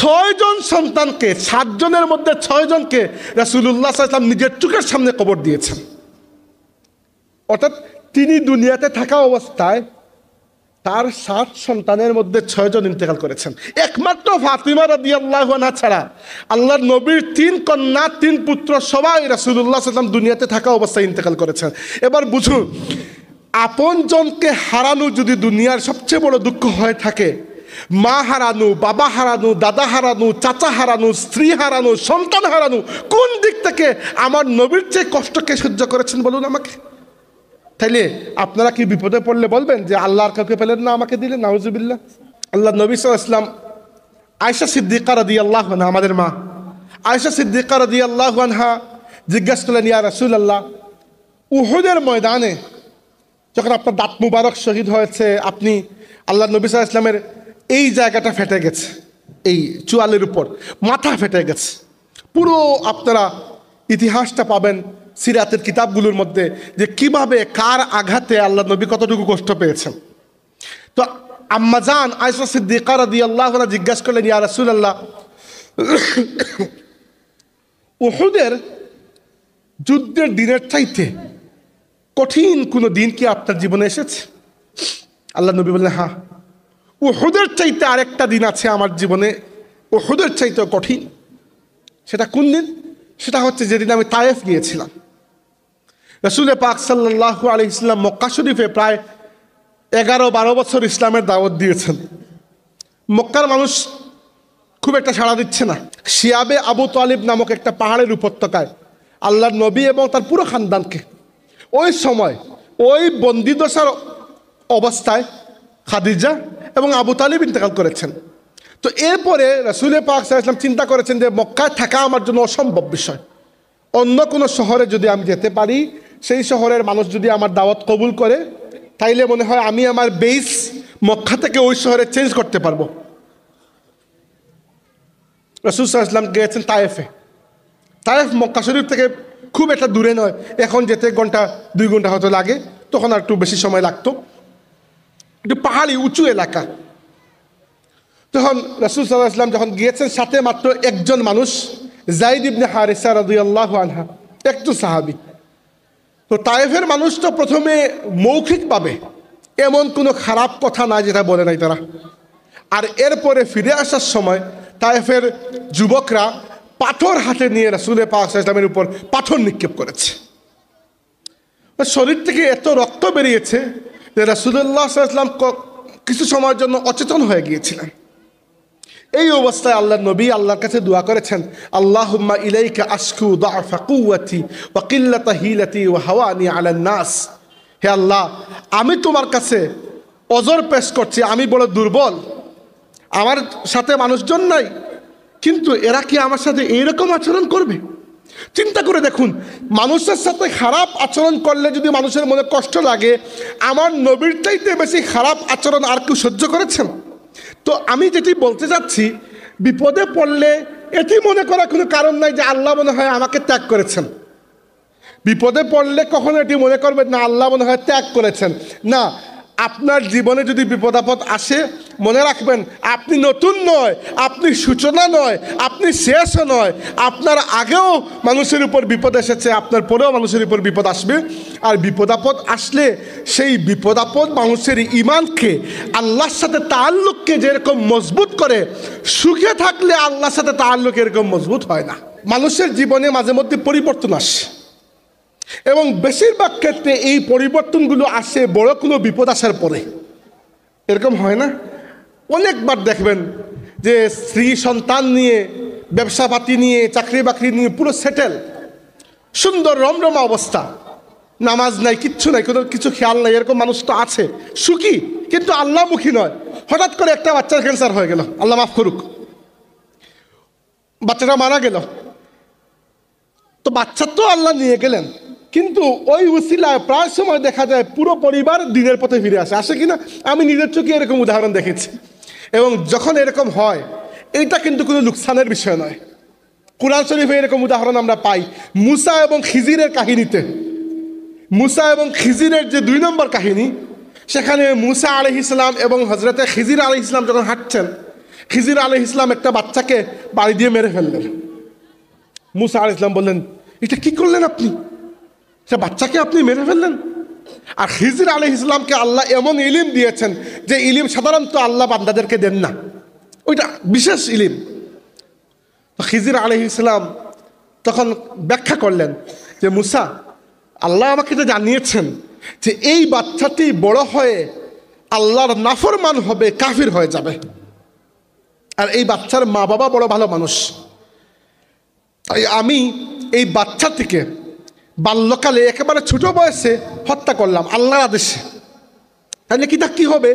6 জন সন্তানকে, 7 জনের মধ্যে 6 জনকে রাসূলুল্লাহ সাল্লাল্লাহু আলাইহি ওয়াসাল্লাম নিজের চোখের সামনে কবর দিয়েছেন। অর্থাৎ তিনি দুনিয়াতে থাকা অবস্থায় তার 7 সন্তানের মধ্যে 6 জন ইন্তেকাল করেছেন। একমাত্র ফাতিমা রাদিয়াল্লাহু আনহা ছাড়া আল্লাহর নবীর 3 কন্যা, 3 পুত্র সবাই রাসূলুল্লাহ সাল্লাল্লাহু আলাইহি ওয়াসাল্লাম দুনিয়াতে থাকা অবস্থায় ইন্তেকাল করেছেন। এবার বুঝুন, আপন জনকে হারানো যদি দুনিয়ার সবচেয়ে বড় দুঃখ হয়ে থাকে, মা হারানো, বাবা হারানো, দাদা হারানো, চাচা হারানো, স্ত্রী হারানো, সন্তান হারানো, কোন দিক থেকে আমার নবীর চেয়ে কষ্টকে সহ্য করেছেন বলুন আমাকে? তাইলে আপনারা কি বিপদে পড়লে বলবেন যে আল্লাহর কাউকে পেলেন না, আমাকে দিলেন? নাউজুবিল্লাহ। আল্লাহ নবী সাল্লাল্লাহু আলাইহি ওয়াসাল্লাম আয়েশা সিদ্দিকা রাদিয়াল্লাহু আনহা, আমাদের মা আয়েশা সিদ্দিকা রাদিয়াল্লাহু আনহা জিজ্ঞাসা করলেন, ইয়া রাসূলুল্লাহ, উহুদের ময়দানে যখন আপনার দাঁত মুবারক শহীদ হয়েছে, আপনি আল্লাহ নবী সাল্লাল্লাহু আলাইহি ওয়াসাল্লামের এই জায়গাটা ফেটে গেছে, এই চুয়ালের উপর মাথা ফেটে গেছে। পুরো আপনারা ইতিহাসটা পাবেন সিরাতের কিতাবগুলোর মধ্যে, যে কিভাবে কার আঘাতে আল্লাহ নবী কতটুকু কষ্ট পেয়েছেন। তো আম্মাজান আয়েশা সিদ্দিকা রাদিয়াল্লাহু আনহা জিজ্ঞাসা করলেন, ইয়া রাসূলুল্লাহ, উহুদের যুদ্ধের দিনের চাইতে কঠিন কোনো দিন কি আপনার জীবনে এসেছে? আল্লাহ নবী বললেন, হ্যাঁ, উহুদের চাইতে আরেকটা দিন আছে আমার জীবনে, উহুদের চাইতে কঠিন। সেটা কোন দিন? সেটা হচ্ছে যেদিন আমি তায়েফ গিয়েছিলাম। রাসূল পাক সাল্লাল্লাহু আলাইহি ওয়াসাল্লাম মক্কা শরীফে প্রায় 11-12 বছর ইসলামের দাওয়াত দিয়েছেন। মক্কার মানুষ খুব একটা সাড়া দিচ্ছে না। শিয়াবে আবু তালিব নামক একটা পাহাড়ের উপত্যকায় আল্লাহর নবী এবং তার পুরো খানদানকে ওই সময় ওই বন্দিদশার অবস্থায় খাদিজা এবং আবু তালিব ইন্তেকাল করেছেন। তো এরপরে রাসূল পাক সাল্লাল্লাহু আলাইহি ওয়াসাল্লাম চিন্তা করেছেন যে মক্কায় থাকা আমার জন্য অসম্ভব বিষয়, অন্য কোনো শহরে যদি আমি যেতে পারি, সেই শহরের মানুষ যদি আমার দাওয়াত কবুল করে, তাইলে মনে হয় আমি আমার বেস মক্কা থেকে ওই শহরে চেঞ্জ করতে পারবো। রাসূল সাল্লাল্লাহু আলাইহি ওয়াসাল্লাম গিয়েছেন তায়েফে। তায়েফ মক্কা শরীফ থেকে খুব একটা দূরে নয়, এখন যেতে 1-2 ঘন্টা হয়তো লাগে, তখন আর একটু বেশি সময় লাগতো। একটু পাহাড়ি উঁচু এলাকা। তখন রাসূল সাল্লাল্লাহু আলাইহি ওয়াসাল্লাম যখন গিয়েছেন, সাথে মাত্র একজন মানুষ, যায়েদ ইবনে হারিসা রাদিয়াল্লাহু আনহু, একটু সাহাবী। তো তায়েফের মানুষ তো প্রথমে মৌখিকভাবে এমন কোনো খারাপ কথা না যেটা বলে নাই তারা। আর এরপরে ফিরে আসার সময় তায়েফের যুবকরা পাথর হাতে নিয়ে রাসূল পাক সাল্লাল্লাহু আলাইহি ওয়াসাল্লামের উপর পাথর নিক্ষেপ করেছে। শরীর থেকে এত রক্ত বেরিয়েছে যে রাসূলুল্লাহ সাল্লাল্লাহু আলাইহি ওয়াসাল্লাম কিছু সময়ের জন্য অচেতন হয়ে গিয়েছিলেন। এই অবস্থায় আল্লাহর নবী আল্লাহর কাছে দোয়া করেছেন, আল্লাহুম্মা ইলাইকা আশকু দাফা কুওয়াতি ওয়া কিল্লাতা হিলাতি ওয়া হাওয়ানি আলান নাস। হে আল্লাহ, আমি তোমার কাছে ওজর পেশ করছি, আমি বড় দুর্বল, আমার সাথে মানুষজন নাই, কিন্তু এরা কি আমার সাথে এইরকম আচরণ করবে? চিন্তা করে দেখুন, মানুষের সাথে খারাপ আচরণ করলে যদি মানুষের মনে কষ্ট লাগে, আমার নবীর চাইতে বেশি খারাপ আচরণ আর কেউ সহ্য করেছেন? তো আমি যেটি বলতে চাচ্ছি, বিপদে পড়লে এটি মনে করার কোনো কারণ নাই যে আল্লাহ মনে হয় আমাকে ত্যাগ করেছেন। বিপদে পড়লে কখনো এটি মনে করবেন না আল্লাহ মনে হয় ত্যাগ করেছেন। না, আপনার জীবনে যদি বিপদ আপদ আসে, মনে রাখবেন, আপনি নতুন নয়, আপনি সূচনা নয়, আপনি শেষও নয়। আপনার আগেও মানুষের উপর বিপদ এসেছে, আপনার পরেও মানুষের উপর বিপদ আসবে। আর বিপদ আপদ আসলে সেই বিপদ আপদ মানুষের ঈমানকে, আল্লাহর সাথে তাআল্লুককে যেরকম মজবুত করে, সুখে থাকলে আল্লাহর সাথে তাআল্লুক এরকম মজবুত হয় না। মানুষের জীবনে মাঝে মধ্যে পরিবর্তন আসে এবং বেশিরভাগ ক্ষেত্রে এই পরিবর্তনগুলো আসে বড় কোনো বিপদ আসার পরে। এরকম হয় না? অনেকবার দেখবেন যে স্ত্রী সন্তান নিয়ে, ব্যবসাপাতি নিয়ে, চাকরি বাকরি নিয়ে পুরো সেটেল, সুন্দর রমরমা অবস্থা, নামাজ নাই, কিচ্ছু নাই, কোনো কিছু খেয়াল নাই, এরকম মানুষ তো আছে, সুখী কিন্তু আল্লাহমুখী নয়। হঠাৎ করে একটা বাচ্চার ক্যান্সার হয়ে গেল, আল্লাহ মাফ করুক, বাচ্চাটা মারা গেল। তো বাচ্চা তো আল্লাহ নিয়ে গেলেন, কিন্তু ওই উসিলায় প্রায় সময় দেখা যায় পুরো পরিবার দিনের পথে ফিরে আসে কিনা? আমি নিজের চোখে এরকম উদাহরণ দেখেছি। এবং যখন এরকম হয়, এইটা কিন্তু কোনো লোকসানের বিষয় নয়। কুরআন শরীফে এরকম উদাহরণ আমরা পাই মুসা এবং খিজিরের কাহিনীতে। মুসা এবং খিজিরের যে 2 নম্বর কাহিনী, সেখানে মুসা আলাইহিস সালাম এবং হযরতে খিজির আলাইহিস সালাম যখন হাঁটছেন, খিজির আলাইহিস সালাম একটা বাচ্চাকে বাড়ি দিয়ে মেরে ফেললেন। মুসা আলাইহিস সালাম বললেন, এটা কি করলেন আপনি? সে বাচ্চাকে আপনি মেরে ফেললেন? আর খিজির আলাইহিস সালামকে আল্লাহ এমন ইলিম দিয়েছেন যে ইলিম সাধারণত আল্লাহ বান্দাদেরকে দেন না, ওইটা বিশেষ ইলিম। খিজির আলাইহিস সালাম তখন ব্যাখ্যা করলেন যে মুসা, আল্লাহ আমাকে তো জানিয়েছেন যে এই বাচ্চাটি বড় হয়ে আল্লাহর নাফরমান হবে, কাফির হয়ে যাবে। আর এই বাচ্চার মা বাবা বড় ভালো মানুষ, তাই আমি এই বাচ্চাটিকে বাল্যকালে একেবারে ছোট বয়সে হত্যা করলাম আল্লাহর আদেশে। তাহলে কি হবে?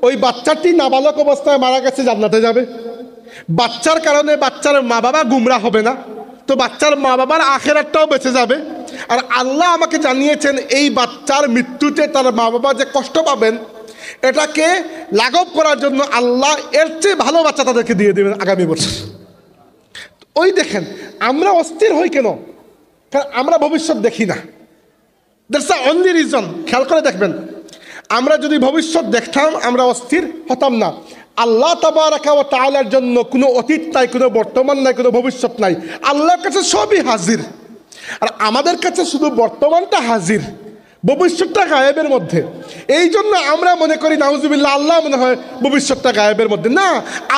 ওই বাচ্চাটি নাবালক অবস্থায় মারা গেছে, জান্নাতে যাবে। বাচ্চার কারণে বাচ্চার মা বাবা গুমরাহ হবে না, তো বাচ্চার মা বাবার আখিরাতটাও বেঁচে যাবে। আর আল্লাহ আমাকে জানিয়েছেন এই বাচ্চার মৃত্যুতে তার মা বাবা যে কষ্ট পাবেন, এটাকে লাঘব করার জন্য আল্লাহ এর চেয়ে ভালো বাচ্চা তাদেরকে দিয়ে দেবেন আগামী বছর। ওই দেখেন, আমরা অস্থির হই কেন? কারণ আমরা ভবিষ্যৎ দেখি না। That's the only reason. খেয়াল করে দেখবেন, আমরা যদি ভবিষ্যৎ দেখতাম আমরা অস্থির হতাম না। আল্লাহ তাবারাকা ওয়া তাআলার জন্য কোনো অতীত নাই, কোনো বর্তমান নাই, কোনো ভবিষ্যৎ নাই। আল্লাহর কাছে সবই হাজির, আর আমাদের কাছে শুধু বর্তমানটা হাজির, ভবিষ্যৎটা গায়েবের মধ্যে। এই জন্য আমরা মনে করি নাউজুবিল্লাহ, আল্লাহ মনে হয় ভবিষ্যৎটা গায়েবের মধ্যে। না,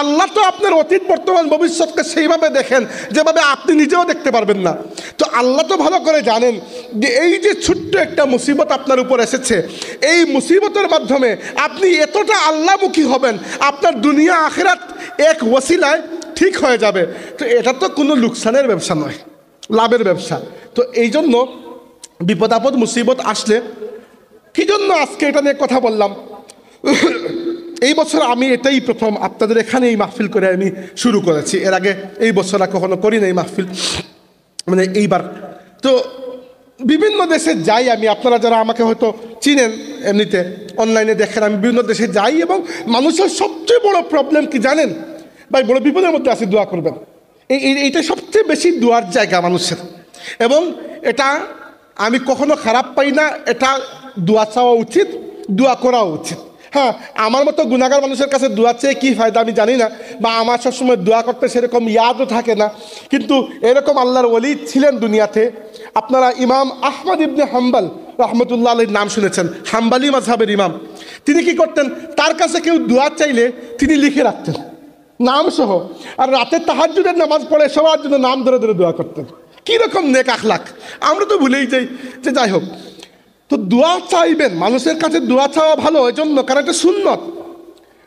আল্লাহ তো আপনার অতীত বর্তমান ভবিষ্যৎকে সেইভাবে দেখেন যেভাবে আপনি নিজেও দেখতে পারবেন না। তো আল্লাহ তো ভালো করে জানেন যে এই যে ছোট্ট একটা মুসিবত আপনার উপর এসেছে, এই মুসিবতের মাধ্যমে আপনি এতটা আল্লাহমুখী হবেন, আপনার দুনিয়া আখিরাত এক ওসিলায় ঠিক হয়ে যাবে। তো এটা তো কোনো লোকসানের ব্যবসা নয়, লাভের ব্যবসা। তো এই জন্য বিপদ আপদ মুসিবত আসলে, কি জন্য আজকে এটা নিয়ে কথা বললাম, এই বছর আমি এটাই প্রথম আপনাদের এখানে এই মাহফিল করে আমি শুরু করেছি। এর আগে এই বছর আর কখনো করি না এই মাহফিল, মানে এইবার। তো বিভিন্ন দেশে যাই আমি, আপনারা যারা আমাকে হয়তো চিনেন, এমনিতে অনলাইনে দেখেন, আমি বিভিন্ন দেশে যাই এবং মানুষের সবচেয়ে বড় প্রবলেম কি জানেন ভাই? বড় বিপদের মধ্যে আছে, দোয়া করবেন। এইটা সবচেয়ে বেশি দোয়ার জায়গা মানুষের, এবং এটা আমি কখনো খারাপ পাই না। এটা দোয়া চাওয়া উচিত, দোয়া করা উচিত। হ্যাঁ, আমার মতো গুনাহগার মানুষের কাছে দোয়া চেয়ে কী ফায়দা আমি জানি না, বা আমার সবসময় দোয়া করতে সেরকম ইয়াদও থাকে না। কিন্তু এরকম আল্লাহর ওলি ছিলেন দুনিয়াতে। আপনারা ইমাম আহমদ ইবনে হাম্বল রহমতুল্লাহ আলাইহির নাম শুনেছেন, হাম্বলি মাযহাবের ইমাম। তিনি কি করতেন? তার কাছে কেউ দোয়া চাইলে তিনি লিখে রাখতেন নাম সহ, আর রাতে তাহাজ্জুদের নামাজ পড়ে সবার জন্য নাম ধরে ধরে দোয়া করতেন। কীরকম নেক আখলাক, আমরা তো ভুলেই যাই। যে যাই হোক, তো দোয়া চাইবেন, মানুষের কাছে দোয়া চাওয়া ভালো, এই জন্য কারণ এটা সুন্নত।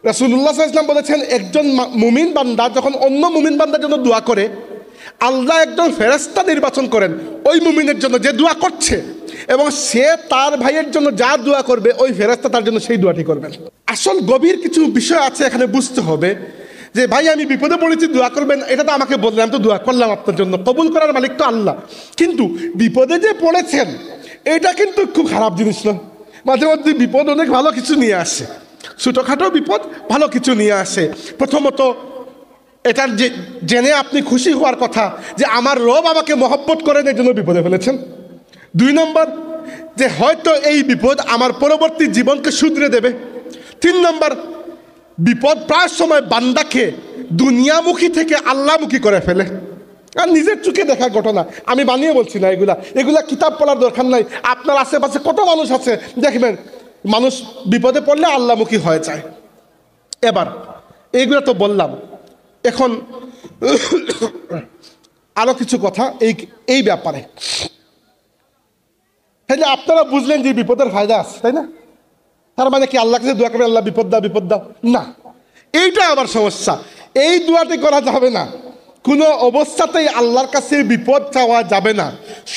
রাসূলুল্লাহ সাল্লাল্লাহু আলাইহি ওয়াসাল্লাম বলেছেন, একজন মুমিন বান্দা যখন অন্য মুমিন বান্দার জন্য দোয়া করে, আল্লাহ একজন ফেরেশতা নির্বাচন করেন ওই মুমিনের জন্য যে দোয়া করছে, এবং সে তার ভাইয়ের জন্য যা দোয়া করবে ওই ফেরেশতা তার জন্য সেই দোয়াটি করবেন। আসল গভীর কিছু বিষয় আছে এখানে বুঝতে হবে। যে ভাই আমি বিপদে পড়েছি, দোয়া করবেন, এটা তো আমাকে বললেন, আমি তো দোয়া করলাম আপনার জন্য, কবুল করার মালিক তো আল্লাহ। কিন্তু বিপদে যে পড়েছেন এটা কিন্তু খুব খারাপ জিনিস না। মাঝে মধ্যে বিপদ অনেক ভালো কিছু নিয়ে আসে, ছোটোখাটো বিপদ ভালো কিছু নিয়ে আসে। প্রথমত এটার যে জেনে আপনি খুশি হওয়ার কথা যে আমার রব আমাকে মহব্বত করেন, এই জন্য বিপদে ফেলেছেন। 2 নম্বর, যে হয়তো এই বিপদ আমার পরবর্তী জীবনকে শুধরে দেবে। 3 নম্বর, বিপদ প্রায় সময় বান্দাকে দুনিয়ামুখী থেকে আল্লাহমুখী করে ফেলে। আর নিজের চোখে দেখা ঘটনা, আমি বানিয়ে বলছি না, এগুলা কিতাব পড়ার দরকার নাই। আপনার আশেপাশে কত মানুষ আছে দেখবেন, মানুষ বিপদে পড়লে আল্লাহমুখী হয়ে যায়। এবার এইগুলো তো বললাম, এখন আরো কিছু কথা এই ব্যাপারে। তাইলে আপনারা বুঝলেন যে বিপদের ফায়দা আছে, তাই না? তার মানে কি আল্লাহ কাছে দোয়া করবেন আল্লাহ বিপদ দাও বিপদ দাও? না, এইটা আবার সমস্যা। এই দোয়াটি করা যাবে না, কোনো অবস্থাতেই আল্লাহর কাছে বিপদ চাওয়া যাবে না।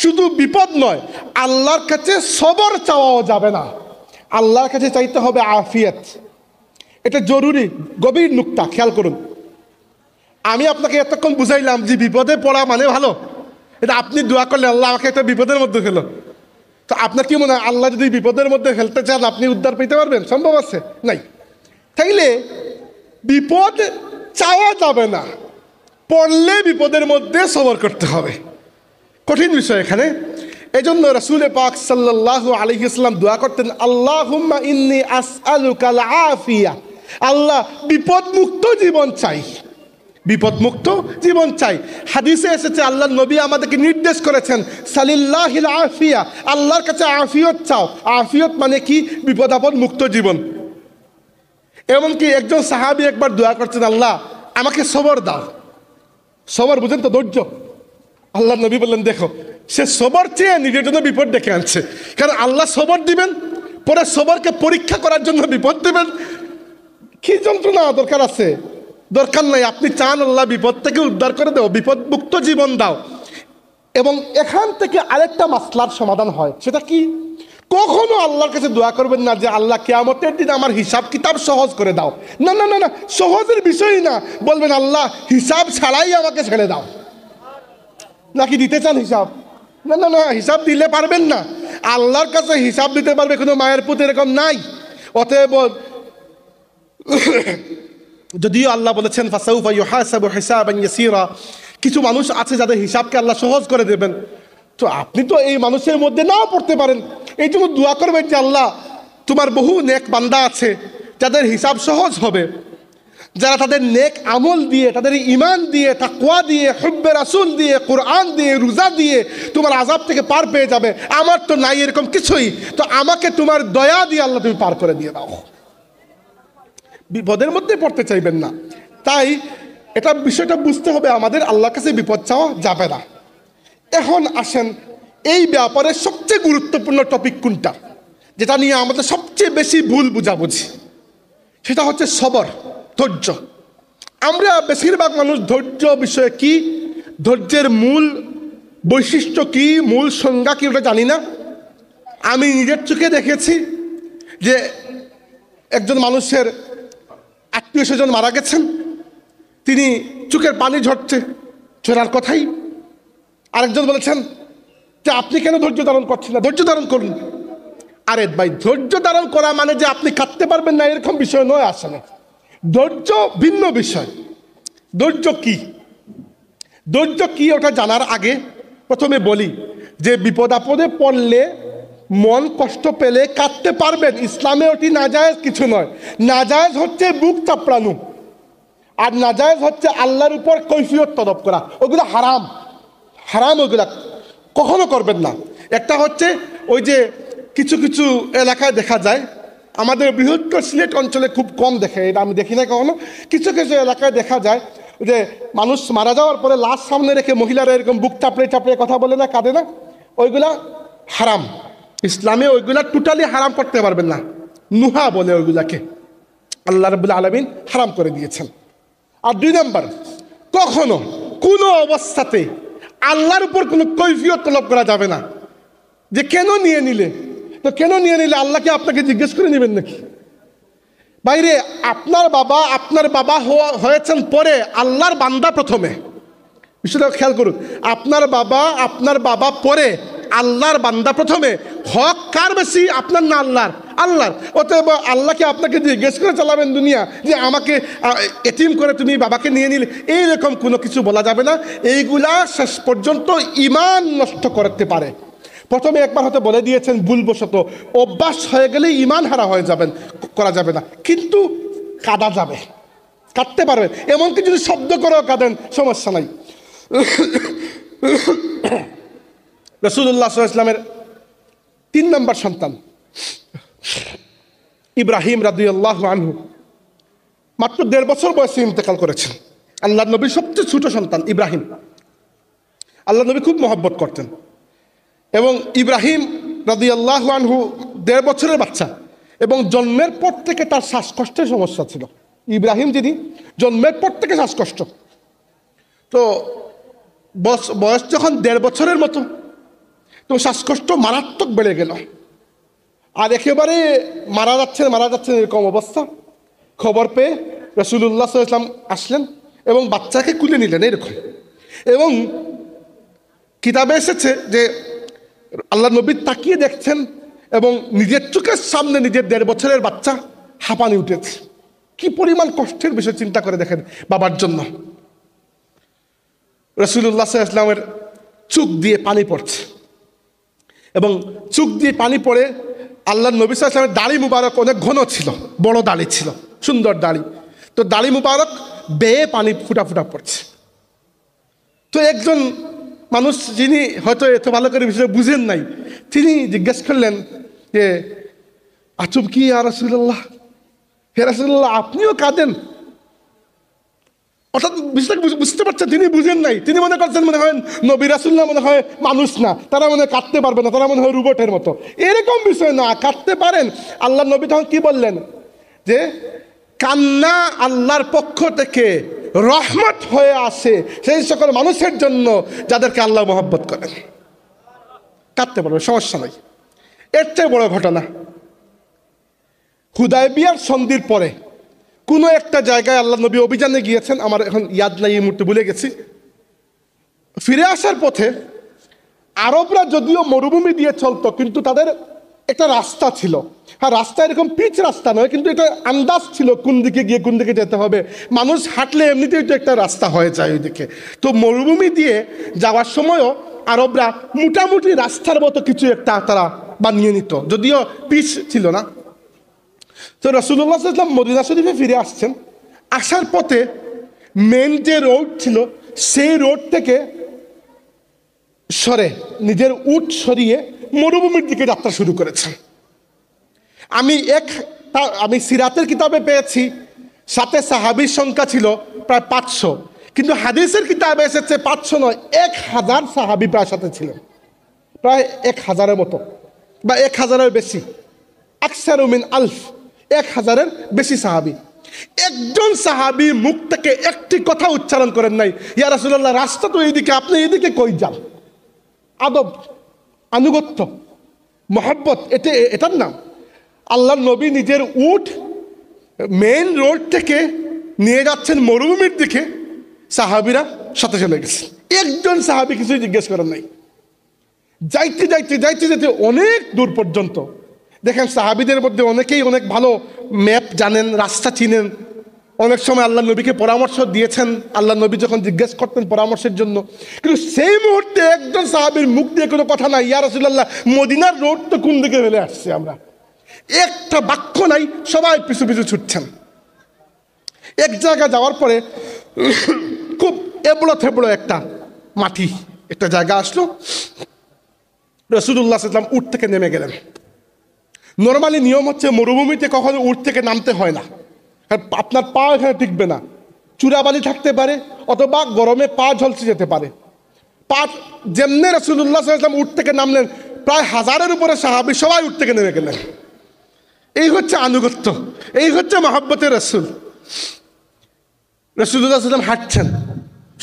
শুধু বিপদ নয়, আল্লাহর কাছে সবর চাওয়াও যাবে না। আল্লাহর কাছে চাইতে হবে আফিয়ত। এটা জরুরি, গভীর নুকতা, খেয়াল করুন। আমি আপনাকে এতক্ষণ বুঝাইলাম যে বিপদে পড়া মানে ভালো, এটা আপনি দোয়া করলে আল্লাহ আমাকে একটা বিপদের মধ্যে ফেলো, তো আপনার কি মনে হয় আল্লাহ যদি বিপদের মধ্যে ফেলতে চান আপনি উদ্ধার পেতে পারবেন? সম্ভব আছে? নাই। তাইলে বিপদ চাওয়া যাবে না, পড়লে বিপদের মধ্যে সবর করতে হবে। কঠিন বিষয় এখানে। এজন্য রাসূল পাক সাল্লাল্লাহু আলাইহি ওয়াসাল্লাম দোয়া করতেন, আল্লাহুম্মা ইন্নী আসআলুকাল আফিয়া। আল্লাহ বিপদ মুক্ত জীবন চাই, বিপদ মুক্ত জীবন চাই। হাদিসে এসেছে আল্লাহর নবী আমাদেরকে নির্দেশ করেছেন, সালিল্লাহিল আফিয়া, আল্লাহর কাছে আফিয়ত চাও। আফিয়ত মানে কি? বিপদ আপদ মুক্ত জীবন। এমনকি একজন সাহাবী একবার দোয়া করছেন, আল্লাহ আমাকে সবর দাও। সবর বুঝেন তো? ধৈর্য। আল্লাহ নবী বললেন, দেখো সে সবর চেয়ে নিজের জন্য বিপদ ডেকে আনছে। কারণ আল্লাহ সবর দিবেন, পরে সবরকে পরীক্ষা করার জন্য বিপদ দিবেন। কি যন্ত্রণা দরকার আছে? দরকার নাই। আপনি চান আল্লাহ বিপদ থেকে উদ্ধার করে দাও, বিপদ মুক্ত জীবন দাও। এবং এখান থেকে আরেকটা মাসলার সমাধান হয়। সেটা কি? কখনো আল্লাহর কাছে দোয়া করবেন না যে আল্লাহ কিয়ামতের দিন আমার হিসাব কিতাব সহজ করে দাও। না না না না, সহজের বিষয়ই না। বলবেন আল্লাহ হিসাব ছাড়াই আমাকে ছেড়ে দাও। নাকি দিতে চান হিসাব? না না না, হিসাব দিলে পারবেন না। আল্লাহর কাছে হিসাব দিতে পারবে কোনো মায়ের পুত এরকম নাই। অতএব যদিও আল্লাহ বলেছেন ফাসাউফা ইউহাসাবু হিসাবান ইয়াসীরা, কিছু মানুষ আছে যাদের হিসাবকে আল্লাহ সহজ করে দেবেন। তো আপনি তো এই মানুষের মধ্যে নাও পড়তে পারেন। এই জন্য দোয়া করবেন যে আল্লাহ তোমার বহু নেক বান্দা আছে যাদের হিসাব সহজ হবে, যারা তাদের নেক আমল দিয়ে, তাদের ঈমান দিয়ে, তাকওয়া দিয়ে, হুব্বে রাসূল দিয়ে, কোরআন দিয়ে, রোজা দিয়ে তোমার আযাব থেকে পার পেয়ে যাবে। আমার তো নাই এরকম কিছুই, তো আমাকে তোমার দয়া দিয়ে আল্লাহ তুমি পার করে দিয়ে দাও। বিপদের মধ্যে পড়তে চাইবেন না। তাই এটা বিষয়টা বুঝতে হবে আমাদের, আল্লাহর কাছে বিপদ চাওয়া যাবে না। এখন আসেন এই ব্যাপারে সবচেয়ে গুরুত্বপূর্ণ টপিক কোনটা, যেটা নিয়ে আমাদের সবচেয়ে বেশি ভুল বুঝাবুঝি, সেটা হচ্ছে সবর, ধৈর্য। আমরা বেশিরভাগ মানুষ ধৈর্য বিষয়ে কি, ধৈর্যের মূল বৈশিষ্ট্য কি, মূল সংজ্ঞা কি ওটা জানি না। আমি নিজের চোখে দেখেছি যে একজন মানুষের আত্মীয় স্বজন মারা গেছেন, তিনি চোখের পানি ঝরছে, ঝরার কথাই। আরেকজন বলেছেন যে আপনি কেন ধৈর্য ধারণ করছেন না, ধৈর্য ধারণ করুন। আরে ভাই, ধৈর্য ধারণ করা মানে যে আপনি কাঁদতে পারবেন না এরকম বিষয় নয়। আসলে ধৈর্য ভিন্ন বিষয়। ধৈর্য কি, ধৈর্য কি ওটা জানার আগে প্রথমে বলি যে বিপদ আপদে পড়লে, মন কষ্ট পেলে কাঁদতে পারবেন, ইসলামে ওটি নাজায়েজ কিছু নয়। নাজায়েজ হচ্ছে বুক চাপড়ানো, আর নাজায়েজ হচ্ছে আল্লাহর উপর কৈফিয়ত তলব করা। ওগুলো হারাম, হারাম, ওগুলা কখনো করবেন না। একটা হচ্ছে ওই যে কিছু কিছু এলাকায় দেখা যায়, আমাদের বৃহত্তর সিলেট অঞ্চলে খুব কম দেখে, এটা আমি দেখি না কখনো। কিছু কিছু এলাকায় দেখা যায় যে মানুষ মারা যাওয়ার পরে লাশ সামনে রেখে মহিলারা এরকম বুক চাপড়ে চাপড়ে কথা বলে না, কাঁদে না, ওইগুলা হারাম। ইসলামে ওইগুলা টোটালি হারাম করতে পারবেন না। নুহা বলে ওইগুলাকে, আল্লাহ রাব্বুল আলামিন হারাম করে দিয়েছেন। আর দুই নাম্বার, কখনো কোনো অবস্থাতে আল্লাহর উপর কোনো কৈফিয়ত তলব করা যাবে না যে কেন নিয়ে নিলে। তো কেন নিয়ে নিলে আল্লাহকে আপনাকে জিজ্ঞেস করে নেবেন নাকি? বাইরে আপনার বাবা হয়েছেন পরে, আল্লাহর বান্দা প্রথমে। বিষয়টা খেয়াল করুন, আপনার বাবা পরে, আল্লাহর বান্দা প্রথমে। হক কার বেশি, আপনার না আল্লাহর? আল্লাহর। অতএব আল্লাহকে আপনাকে জিজ্ঞেস করে চালাবেন দুনিয়া যে আমাকে এতিম করে তুমি বাবাকে নিয়ে নিলে, এইরকম কোনো কিছু বলা যাবে না। এইগুলা শেষ পর্যন্ত ঈমান নষ্ট করতে পারে। প্রথমে একবার হয়তো বলে দিয়েছেন ভুলবশত, অভ্যাস হয়ে গেলে ঈমান হারা হয়ে যাবেন, করা যাবে না। কিন্তু কাঁদা যাবে, কাঁদতে পারবেন, এমনকি যদি শব্দ করেও কাঁদেন সমস্যা নাই। রাসূলুল্লাহ সাল্লাল্লাহু আলাইহি ওয়াসাল্লামের 3 নম্বর সন্তান ইব্রাহিম রাদিয়াল্লাহু আনহু মাত্র 1.5 বছর বয়সে ইন্তেকাল করেছেন। আল্লাহর নবীর সবচেয়ে ছোট সন্তান ইব্রাহিম। আল্লাহ নবী খুব মহব্বত করতেন এবং ইব্রাহিম রাদিয়াল্লাহু আনহু 1.5 বছরের বাচ্চা এবং জন্মের পর থেকে তার শ্বাসকষ্টের সমস্যা ছিল। ইব্রাহিম যিনি জন্মের পর থেকে শ্বাসকষ্ট, তো বয়স যখন 1.5 বছরের মতো, তো শ্বাসকষ্ট মারাত্মক বেড়ে গেল আর একেবারে মারা যাচ্ছেন এরকম অবস্থা। খবর পেয়ে রাসূলুল্লাহ সাল্লাল্লাহু আলাইহি ওয়াসাল্লাম আসলেন এবং বাচ্চাকে কুলে নিলেন এরকম। এবং কিতাবে এসেছে যে আল্লাহ নবী তাকিয়ে দেখছেন এবং নিজের চোখের সামনে নিজের 1.5 বছরের বাচ্চা হাঁপানি উঠেছে। কি পরিমাণ কষ্টের বিষয় চিন্তা করে দেখেন বাবার জন্য। রাসূলুল্লাহ সাল্লাল্লাহু আলাইহি ওয়াসাল্লামের চোখ দিয়ে পানি পড়ছে এবং চোখ দিয়ে পানি পড়ে আল্লাহ নবী সাল্লাল্লাহু আলাইহি ওয়াসাল্লামের দাড়ি মুবারক অনেক ঘন ছিল, বড় দাড়ি ছিল, সুন্দর দাড়ি, তো দাড়ি মুবারক বেয়ে পানি ফুটা ফুটা পড়ছে। তো একজন মানুষ যিনি হয়তো এত ভালো করে বিষয়টা বুঝেন নাই, তিনি জিজ্ঞেস করলেন যে আচুব কি ইয়া রাসূলুল্লাহ, হে রাসূলুল্লাহ আপনিও কাঁদেন? অর্থাৎ বিষয়টা বুঝতে পারছেন, তিনি বুঝেন নাই। তিনি মনে করছেন মনে হয় নবী রাসূলুল্লাহ মনে হয় মানুষ না, তারা মনে হয় কাঁদতে পারবে না, তারা মনে হয় রোবটের মতো, এরকম বিষয় না, কাঁদতে পারেন। আল্লাহ নবী তখন কি বললেন যে কান্না আল্লাহর পক্ষ থেকে রহমত হয়ে আসে সেই সকল মানুষের জন্য যাদেরকে আল্লাহ মহব্বত করেন। কাঁদতে পারবে, সমস্যা নাই। এর চেয়ে বড় ঘটনা, হুদায়বিয়ার সন্ধির পরে কোনো একটা জায়গায় আল্লাহ নবী অভিযানে গিয়েছেন, আমার এখন ইয়াদ নাই, এই মুহূর্তে ভুলে গেছি। ফিরে আসার পথে আরবরা যদিও মরুভূমি দিয়ে চলতো, কিন্তু তাদের একটা রাস্তা ছিল। হ্যাঁ, রাস্তা এরকম পিচ রাস্তা নয়, কিন্তু এটা আন্দাজ ছিল কোন দিকে গিয়ে কোন দিকে যেতে হবে। মানুষ হাঁটলে এমনিতেই তো একটা রাস্তা হয়ে যায় ওইদিকে। তো মরুভূমি দিয়ে যাওয়ার সময়ও আরবরা মোটামুটি রাস্তার মতো কিছু একটা তারা বানিয়ে নিত, যদিও পিচ ছিল না। তো রাসূলুল্লাহ সাল্লাল্লাহু আলাইহি ওয়াসাল্লাম মদিনা শরীফে ফিরে আসছেন, আসার পথে মেন যে রোড ছিল সেই রোড থেকে সরে নিজের উট সরিয়ে মরুভূমির দিকে যাত্রা শুরু করেছেন। আমি সিরাতের কিতাবে পেয়েছি সাথে সাহাবীর সংখ্যা ছিল প্রায় 500, কিন্তু হাদিসের কিতাবে এসেছে 500 নয়, 1000 সাহাবী প্রায় সাথে ছিলেন, প্রায় 1000-এর মতো বা 1000-এর বেশি। আকসারু মিন আলফ, 1000-এর বেশি সাহাবী। একজন সাহাবী মুখ থেকে একটি কথা উচ্চারণ করেন নাই ইয়া রাসূলুল্লাহ রাস্তা তো এইদিকে, আপনি এইদিকে কই যান। আদব, আনুগত্য, মহব্বত, এটার নাম। আল্লাহর নবী নিজের উট মেইন রোড থেকে নিয়ে যাচ্ছেন মরুভূমির দিকে, সাহাবীরা সাথে চলে গেছে। একজন সাহাবী কিছুই জিজ্ঞেস করেন নাই। যাইতে যাইতে যাইতে যাইতে অনেক দূর পর্যন্ত দেখেন সাহাবীদের মধ্যে অনেকেই অনেক ভালো ম্যাপ জানেন, রাস্তা চিনেন। অনেক সময় আল্লাহ নবীকে পরামর্শ দিয়েছেন, আল্লাহ নবী যখন জিজ্ঞেস করতেন পরামর্শের জন্য। কিন্তু সেই মুহূর্তে একজন সাহাবীর মুখ দিয়ে কোনো কথা নাই, ইয়া রাসূলুল্লাহ মদিনার রোড তো কোন দিকে ফেলে আসছে আমরা, একটা বাক্য নাই, সবাই পিছু পিছু ছুটছেন। এক জায়গায় যাওয়ার পরে খুব এবড়ো থেবড়ো একটা মাটি একটা জায়গা আসলো। রাসূলুল্লাহ সাল্লাল্লাহু আলাইহি ওয়াসাল্লাম উট থেকে নেমে গেলেন। নর্মালি নিয়ম হচ্ছে মরুভূমিতে কখনো উট থেকে নামতে হয় না, আপনার পা এখানে টিকবে না, চূড়াবালি থাকতে পারে অথবা গরমে পা ঝলসে যেতে পারে। পা যেমনি রাসূলুল্লাহ সাল্লাল্লাহু আলাইহি ওয়াসাল্লাম উট থেকে নামলেন, প্রায় 1000-এর উপরে সাহাবী সবাই উট থেকে নেমে গেলেন। এই হচ্ছে আনুগত্য, এই হচ্ছে মহব্বতের রাসূল। রাসূলুল্লাহ সাল্লাল্লাহু আলাইহি ওয়াসাল্লাম হাঁটছেন,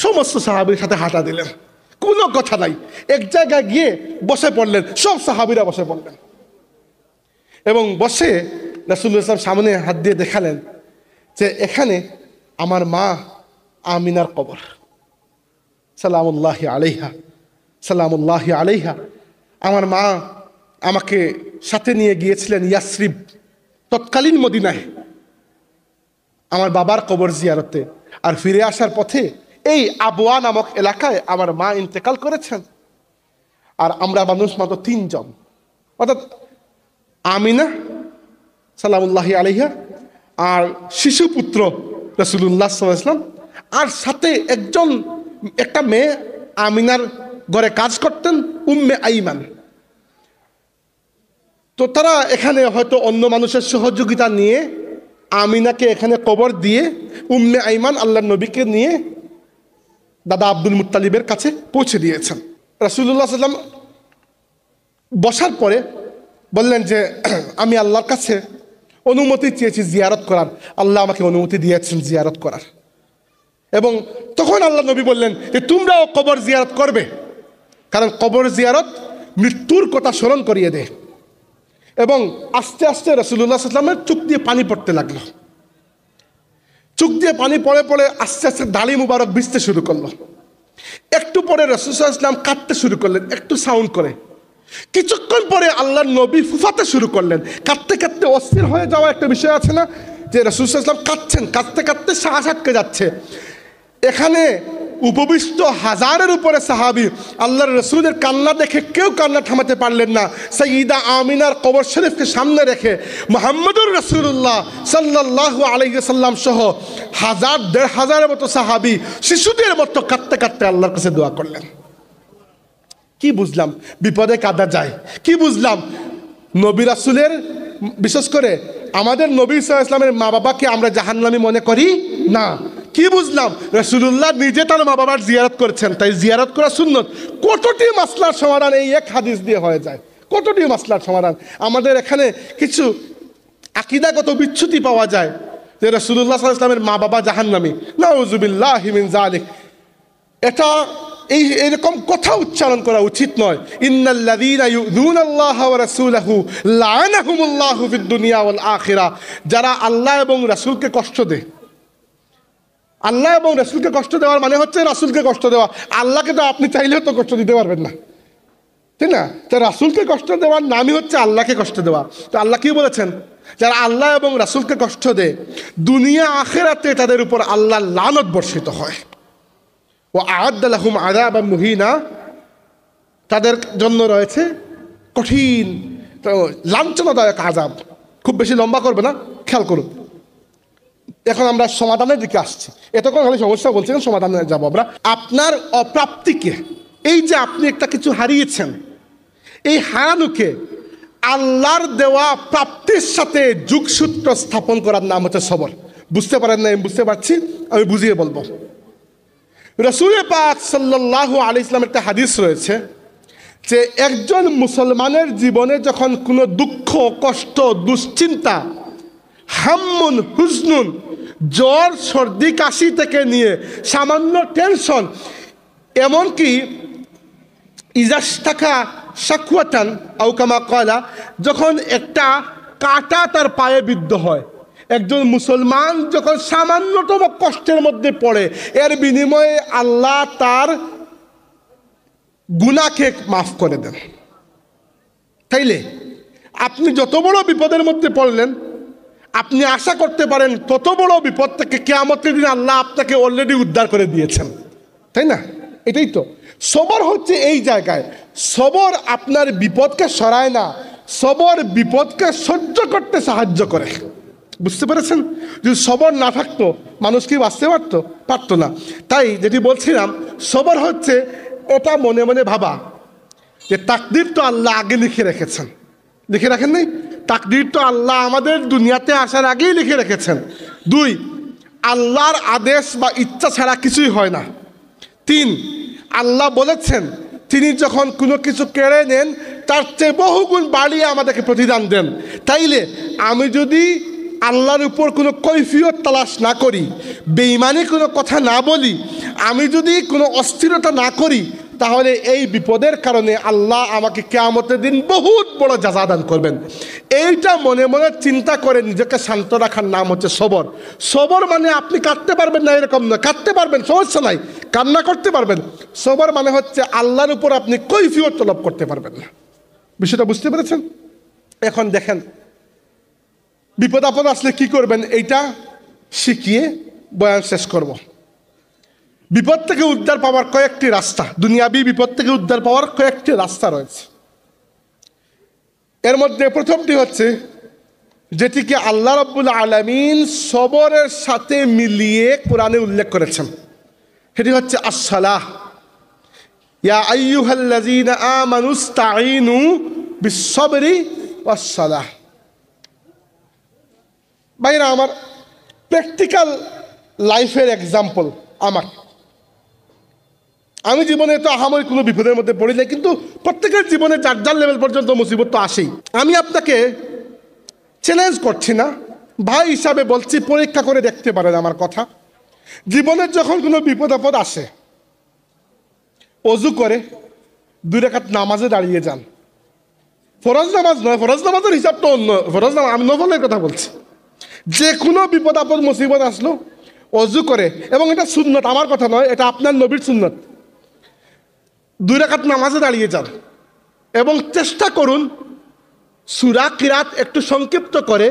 সমস্ত সাহাবীর সাথে হাঁটা দিলেন, কোনো কথা নাই। এক জায়গায় গিয়ে বসে পড়লেন, সব সাহাবীরা বসে পড়লেন এবং বসে রাসূলুল্লাহ সাল্লাল্লাহু আলাইহি ওয়াসাল্লাম সামনে হাত দিয়ে দেখালেন যে এখানে আমার মা আমিনার কবর, সালামুল্লাহি আলাইহা, সালামুল্লাহি আলাইহা। আমার মা আমাকে সাথে নিয়ে গিয়েছিলেন ইয়াসরিব, তৎকালীন মদিনায়, আমার বাবার কবর জিয়ারতে। আর ফিরে আসার পথে এই আবওয়া নামক এলাকায় আমার মা ইন্তেকাল করেছেন। আর আমরা মানুষ মাত্র 3 জন, অর্থাৎ আমিনা সালামুল্লাহি আলাইহা, আর শিশুপুত্র রাসূলুল্লাহ সাল্লাল্লাহু আলাইহি ওয়াসাল্লাম, আর সাথে একটা মেয়ে আমিনার ঘরে কাজ করতেন, উম্মে আইমান। তো তারা এখানে হয়তো অন্য মানুষের সহযোগিতা নিয়ে আমিনাকে এখানে কবর দিয়ে উম্মে আইমান আল্লাহর নবীকে নিয়ে দাদা আব্দুল মুত্তালিবের কাছে পৌঁছে দিয়েছেন। রাসূলুল্লাহ সাল্লাল্লাহু আলাইহি ওয়াসাল্লাম বসার পরে বললেন যে আমি আল্লাহর কাছে অনুমতি চেয়েছি জিয়ারত করার, আল্লাহ আমাকে অনুমতি দিয়েছেন জিয়ারত করার। এবং তখন আল্লাহ নবী বললেন যে তোমরাও কবর জিয়ারত করবে, কারণ কবর জিয়ারত মৃত্যুর কথা স্মরণ করিয়ে দেয়। এবং আস্তে আস্তে রাসূলুল্লাহ সাল্লাল্লাহু আলাইহি ওয়াসাল্লামের চোখ দিয়ে পানি পড়তে লাগলো। চোখ দিয়ে পানি পড়ে পড়ে আস্তে আস্তে দাড়ি মুবারক ভিজতে শুরু করলো। একটু পরে রাসূলুল্লাহ সাল্লাল্লাহু আলাইহি ওয়াসাল্লাম কাঁদতে শুরু করলেন, একটু সাউন্ড করে। কিছুক্ষণ পরে আল্লাহর নবী ফুফাতে শুরু করলেন। কাঁদতে কাঁদতে অস্থির হয়ে যাওয়া একটা বিষয় আছে না, যে রাসূলুল্লাহ সাল্লাল্লাহু আলাইহি ওয়াসাল্লাম কাঁদছেন, কাঁদতে কাঁদতে শ্বাস আটকে যাচ্ছে। এখানে উপবিষ্ট হাজারের উপরে সাহাবী আল্লাহর রাসূলের কান্না দেখে কেউ কান্না থামাতে পারলেন না। সাইয়্যিদা আমিনার কবর শরীফকে সামনে রেখে মুহাম্মদুর রাসূলুল্লাহ সাল্লাল্লাহু আলাইহি ওয়াসাল্লাম সহ দেড় হাজারের মতো সাহাবী শিশুদের মতো কাঁদতে কাঁদতে আল্লাহর কাছে দোয়া করলেন। কি বুঝলাম? বিপদে কাঁদা যায়। কি বুঝলাম? নবী রাসূলের, বিশেষ করে আমাদের নবী সাল্লাল্লাহু আলাইহি ওয়াসাল্লামের মা বাবাকে আমরা জাহান্নামী মনে করি না। কি বুঝলাম? রাসূলুল্লাহ নিজে তার মা বাবার জিয়ারত করেছেন, তাই জিয়ারত করা সুন্নত। কতটি মাসলার সমাধান এই এক হাদিস দিয়ে হয়ে যায়, কতটি মাসলার সমাধান। আমাদের এখানে কিছু আকীদাগত বিচ্যুতি পাওয়া যায় যে রাসূলুল্লাহ সাল্লাল্লাহু আলাইহি ওয়াসাল্লামের মা বাবা জাহান্নামী, নাউযুবিল্লাহি মিন যালিক। এটা এরকম কথা উচ্চারণ করা উচিত নয়। ইন্নাল্লাযীনা ইউযুনাল্লাহা ওয়া রাসূলাহু লাআনাহুমুল্লাহু ফিদ দুনিয়া ওয়াল আখিরা। যারা আল্লাহ এবং রাসূলকে কষ্ট দেয়, আল্লাহ এবং রাসূলকে কষ্ট দেওয়ার মানে হচ্ছে রাসূলকে কষ্ট দেওয়া। আল্লাহকে তো আপনি চাইলেও তো কষ্ট দিতে পারবেন না, ঠিক না? তো রাসূলকে কষ্ট দেওয়ার নামই হচ্ছে আল্লাহকে কষ্ট দেওয়া। তো আল্লাহ কি বলেছেন? যারা আল্লাহ এবং রাসূলকে কষ্ট দেয় দুনিয়া আখিরাতে তাদের উপর আল্লাহর লানত বর্ষিত হয়। ও আ'আদ্দা লাহুম আযাবাম মুহিনা, তাদের জন্য রয়েছে কঠিন লাঞ্ছনাদায়ক আযাব। খুব বেশি লম্বা করবে না, খেয়াল করুন। এখন আমরা সমাধানের দিকে আসছি। এতক্ষণ খালি সমস্যা বলছিলেন, সমাধানে যাবো আমরা। আপনার অপ্রাপ্তিকে, এই যে আপনি একটা কিছু হারিয়েছেন, এই হারানোকে আল্লাহর দেওয়া প্রাপ্তির সাথে যোগসূত্র স্থাপন করার নাম হচ্ছে সবর। বুঝতে পারেন না? আমি বুঝতে পারছি, আমি বুঝিয়ে বলবো। রাসূল পাক সাল্লাল্লাহু আলাইহি ওয়াসাল্লামের একটা হাদিস রয়েছে যে একজন মুসলমানের জীবনে যখন কোনো দুঃখ, কষ্ট, দুশ্চিন্তা, হাম্মুন, হুজনুন, জ্বর, সর্দি, কাশি থেকে নিয়ে সামান্য টেনশন, এমনকি ইজাস্তাকা শাকওয়াতান আও কামা ক্বালা, যখন একটা কাঁটা তার পায়ে বিদ্ধ হয়, একজন মুসলমান যখন সামান্যতম কষ্টের মধ্যে পড়ে, এর বিনিময়ে আল্লাহ তার গুনাহকে মাফ করে দেন। তাইলে আপনি যত বড় বিপদের মধ্যে পড়লেন, আপনি আশা করতে পারেন তত বড় বিপদ থেকে কিয়ামতের দিন আল্লাহ আপনাকে অলরেডি উদ্ধার করে দিয়েছেন, তাই না? এটাই তো সবর হচ্ছে। এই জায়গায় সবর আপনার বিপদকে সরায় না, সবর বিপদকে সহ্য করতে সাহায্য করে। বুঝতে পেরেছেন? যদি সবর না থাকতো মানুষ কি বাঁচতে পারতো না। তাই যেটি বলছিলাম, সবর হচ্ছে এটা মনে মনে ভাবা যে তাকদীর তো আল্লাহ আগে লিখে রেখেছেন। লিখে রাখেন নাই? তাকদীর তো আল্লাহ আমাদের দুনিয়াতে আসার আগেই লিখে রেখেছেন। 2, আল্লাহর আদেশ বা ইচ্ছা ছাড়া কিছুই হয় না। 3, আল্লাহ বলেছেন তিনি যখন কোনো কিছু কেড়ে নেন তার চেয়ে বহুগুণ বাড়িয়ে আমাদেরকে প্রতিদান দেন। তাইলে আমি যদি আল্লাহর উপর কোনো কৈফিয়ত তালাশ না করি, বেঈমানি কোনো কথা না বলি, আমি যদি কোনো অস্থিরতা না করি, তাহলে এই বিপদের কারণে আল্লাহ আমাকে কিয়ামতের দিন বহুত বড় জাযা দান করবেন। এইটা মনে মনে চিন্তা করে নিজেকে শান্ত রাখার নাম হচ্ছে সবর। সবর মানে আপনি কাঁদতে পারবেন না এরকম নয়, কাঁদতে পারবেন, সমস্যা নাই, কান্না করতে পারবেন। সবর মানে হচ্ছে আল্লাহর উপর আপনি কৈফিয়ত তলব করতে পারবেন না। বিষয়টা বুঝতে পেরেছেন? এখন দেখেন বিপদ আপদ আসলে কি করবেন, এইটা শিখিয়ে বয়ান শেষ করব। বিপদ থেকে উদ্ধার পাওয়ার কয়েকটি রাস্তা, দুনিয়াবি বিপদ থেকে উদ্ধার পাওয়ার কয়েকটি রাস্তা রয়েছে। এর মধ্যে প্রথমটি হচ্ছে যেটিকে আল্লাহ রাব্বুল আলামিন সবরের সাথে মিলিয়ে কোরআনে উল্লেখ করেছেন, সেটি হচ্ছে আসসালাহ। ইয়া আইয়ুহাল্লাযীনা আমানুস্তাঈনু বিস-সাবরি ওয়াস-সালাহ। ভাইরা আমার, প্র্যাকটিক্যাল লাইফের এক্সাম্পল আমি জীবনে তো আহামরি কোনো বিপদের মধ্যে পড়ি নাই, কিন্তু প্রত্যেকের জীবনে যার যার লেভেল পর্যন্ত মুসিবত তো আসেই। আমি আপনাকে চ্যালেঞ্জ করছি না, ভাই হিসাবে বলছি, পরীক্ষা করে দেখতে পারেন আমার কথা। জীবনের যখন কোনো বিপদ আপদ আসে, অজু করে 2 রাকাত নামাজে দাঁড়িয়ে যান। ফরজ নামাজ নয়, ফরজ নামাজের হিসাব তো অন্য, ফরজ নামাজ আমি নফলের কথা বলছি। যে কোনো বিপদ আপদ মুসিবত আসলো অজু করে, এবং এটা সুন্নত, আমার কথা নয়, এটা আপনার নবীর সুন্নত। 2 রাকাত নামাজে দাঁড়িয়ে যান এবং চেষ্টা করুন সূরা কিরাত একটু সংক্ষিপ্ত করে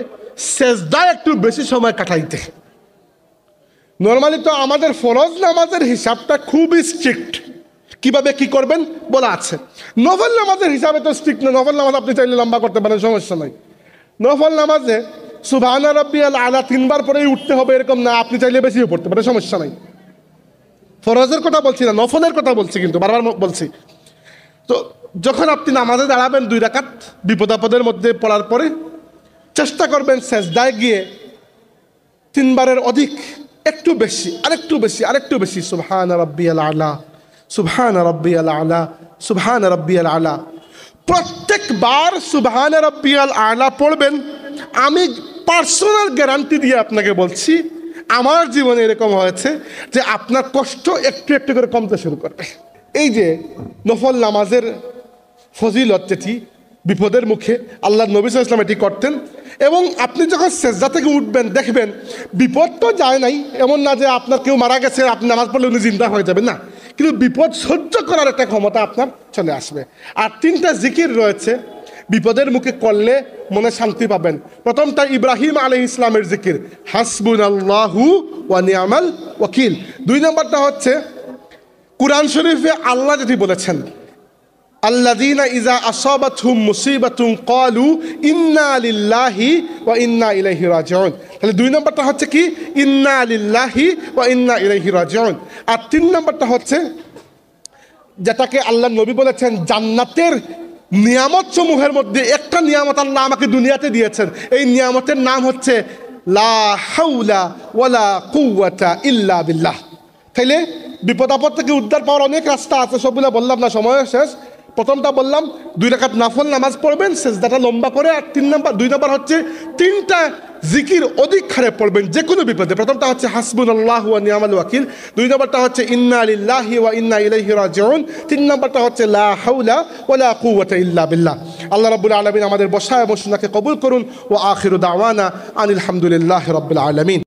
সেজদায় একটু বেশি সময় কাটাইতে। নর্মালি তো আমাদের ফরজ নামাজের হিসাবটা খুবই স্ট্রিক্ট, কিভাবে কি করবেন বলা আছে। নফল নামাজের হিসাবে তো স্ট্রিক্ট না, নফল নামাজ আপনি চাইলে লম্বা করতে পারেন, সমস্যা নাই। নফল নামাজে সুবহানা রাব্বিয়াল আলা 3 বার পরেই উঠতে হবে এরকম না, আপনি চাইলে বেশিও পড়তে পারেন, সমস্যা নাই। ফরজের কথা বলছি না, নফলের কথা বলছি, কিন্তু বারবার বলছি। তো যখন আপনি নামাজে দাঁড়াবেন 2 রাকাত বিপদ আপদের মধ্যে পড়ার পরে চেষ্টা করবেন সেজদায় গিয়ে 3 বারের অধিক, একটু বেশি, আরেকটু বেশি সুবহানা রাব্বিয়াল আলা, সুবহানা রাব্বিয়াল আলা, সুবহানা রাব্বিয়াল আলা। প্রত্যেকবার সুবহানা রাব্বিয়াল আলা পড়বেন। আমি পার্সোনাল গ্যারান্টি দিয়ে আপনাকে বলছি, আমার জীবনে এরকম হয়েছে যে আপনার কষ্ট একটু একটু করে কমতে শুরু করবে। এই যে নফল নামাজের ফজিলত, যেটি বিপদের মুখে আল্লাহ নবী সাল্লাল্লাহু আলাইহি ওয়াসাল্লাম এটি করতেন। এবং আপনি যখন সেজদা থেকে উঠবেন দেখবেন বিপদ তো যায় নাই, এমন না যে আপনার কেউ মারা গেছে, আপনি নামাজ পড়লে উনি জিন্দা হয়ে যাবেন, না, কিন্তু বিপদ সহ্য করার একটা ক্ষমতা আপনার চলে আসবে। আর 3টা জিকির রয়েছে বিপদের মুখে করলে মনে শান্তি পাবেন। প্রথমটা ইব্রাহিম আলাইহিস সালামের জিকির, হাসবুনাল্লাহু ওয়া নি'মাল ওয়াকিল। 2 নম্বরটা হচ্ছে কুরআন শরীফে আল্লাহ যেটি বলেছেন, আল্লাযীনা ইযা আসাবাতহুম মুসিবাতুন ক্বালু ইন্না লিল্লাহি ওয়া ইন্না ইলাইহি রাজিউন। তাহলে 2 নম্বরটা হচ্ছে কি, ইন্না লিল্লাহি ওয়া ইন্না ইলাইহি রাজিউন। আর 3 নম্বরটা হচ্ছে যেটাকে আল্লাহ নবী বলেছেন জান্নাতের নিয়ামত সমূহের মধ্যে একটা নিয়ামত আল্লাহ আমাকে দুনিয়াতে দিয়েছেন, এই নিয়ামতের নাম হচ্ছে লা হাওলা ওয়ালা কুওয়াতা ইল্লা বিল্লাহ। তাইলে বিপদ আপদ থেকে উদ্ধার পাওয়ার অনেক রাস্তা আছে, সবগুলো বললাম না, সময় শেষ। প্রথমটা বললাম 2 রাকাত নফল নামাজ পড়বেন সেজদাটা লম্বা করে। আর 2 নম্বর হচ্ছে 3টা জিকির অধিক হারে পড়বেন যে কোনো বিপদে। প্রথমটা হচ্ছে হাসবুনাল্লাহু ওয়া নি'মাল ওয়াকিল, 2 নম্বরটা হচ্ছে ইন্না লিল্লাহি ওয়া ইন্না ইলাইহি রাজিউন, 3 নম্বরটা হচ্ছে লা হাওলা ওয়ালা কুওয়াতা ইল্লা বিল্লাহ। আল্লাহ রাব্বুল আলামিন আমাদের বসা এবং শোনাকে কবুল করুন। ওয়া আখিরু দাওয়ানা আনিল হামদুলিল্লাহি রাব্বিল আলামিন।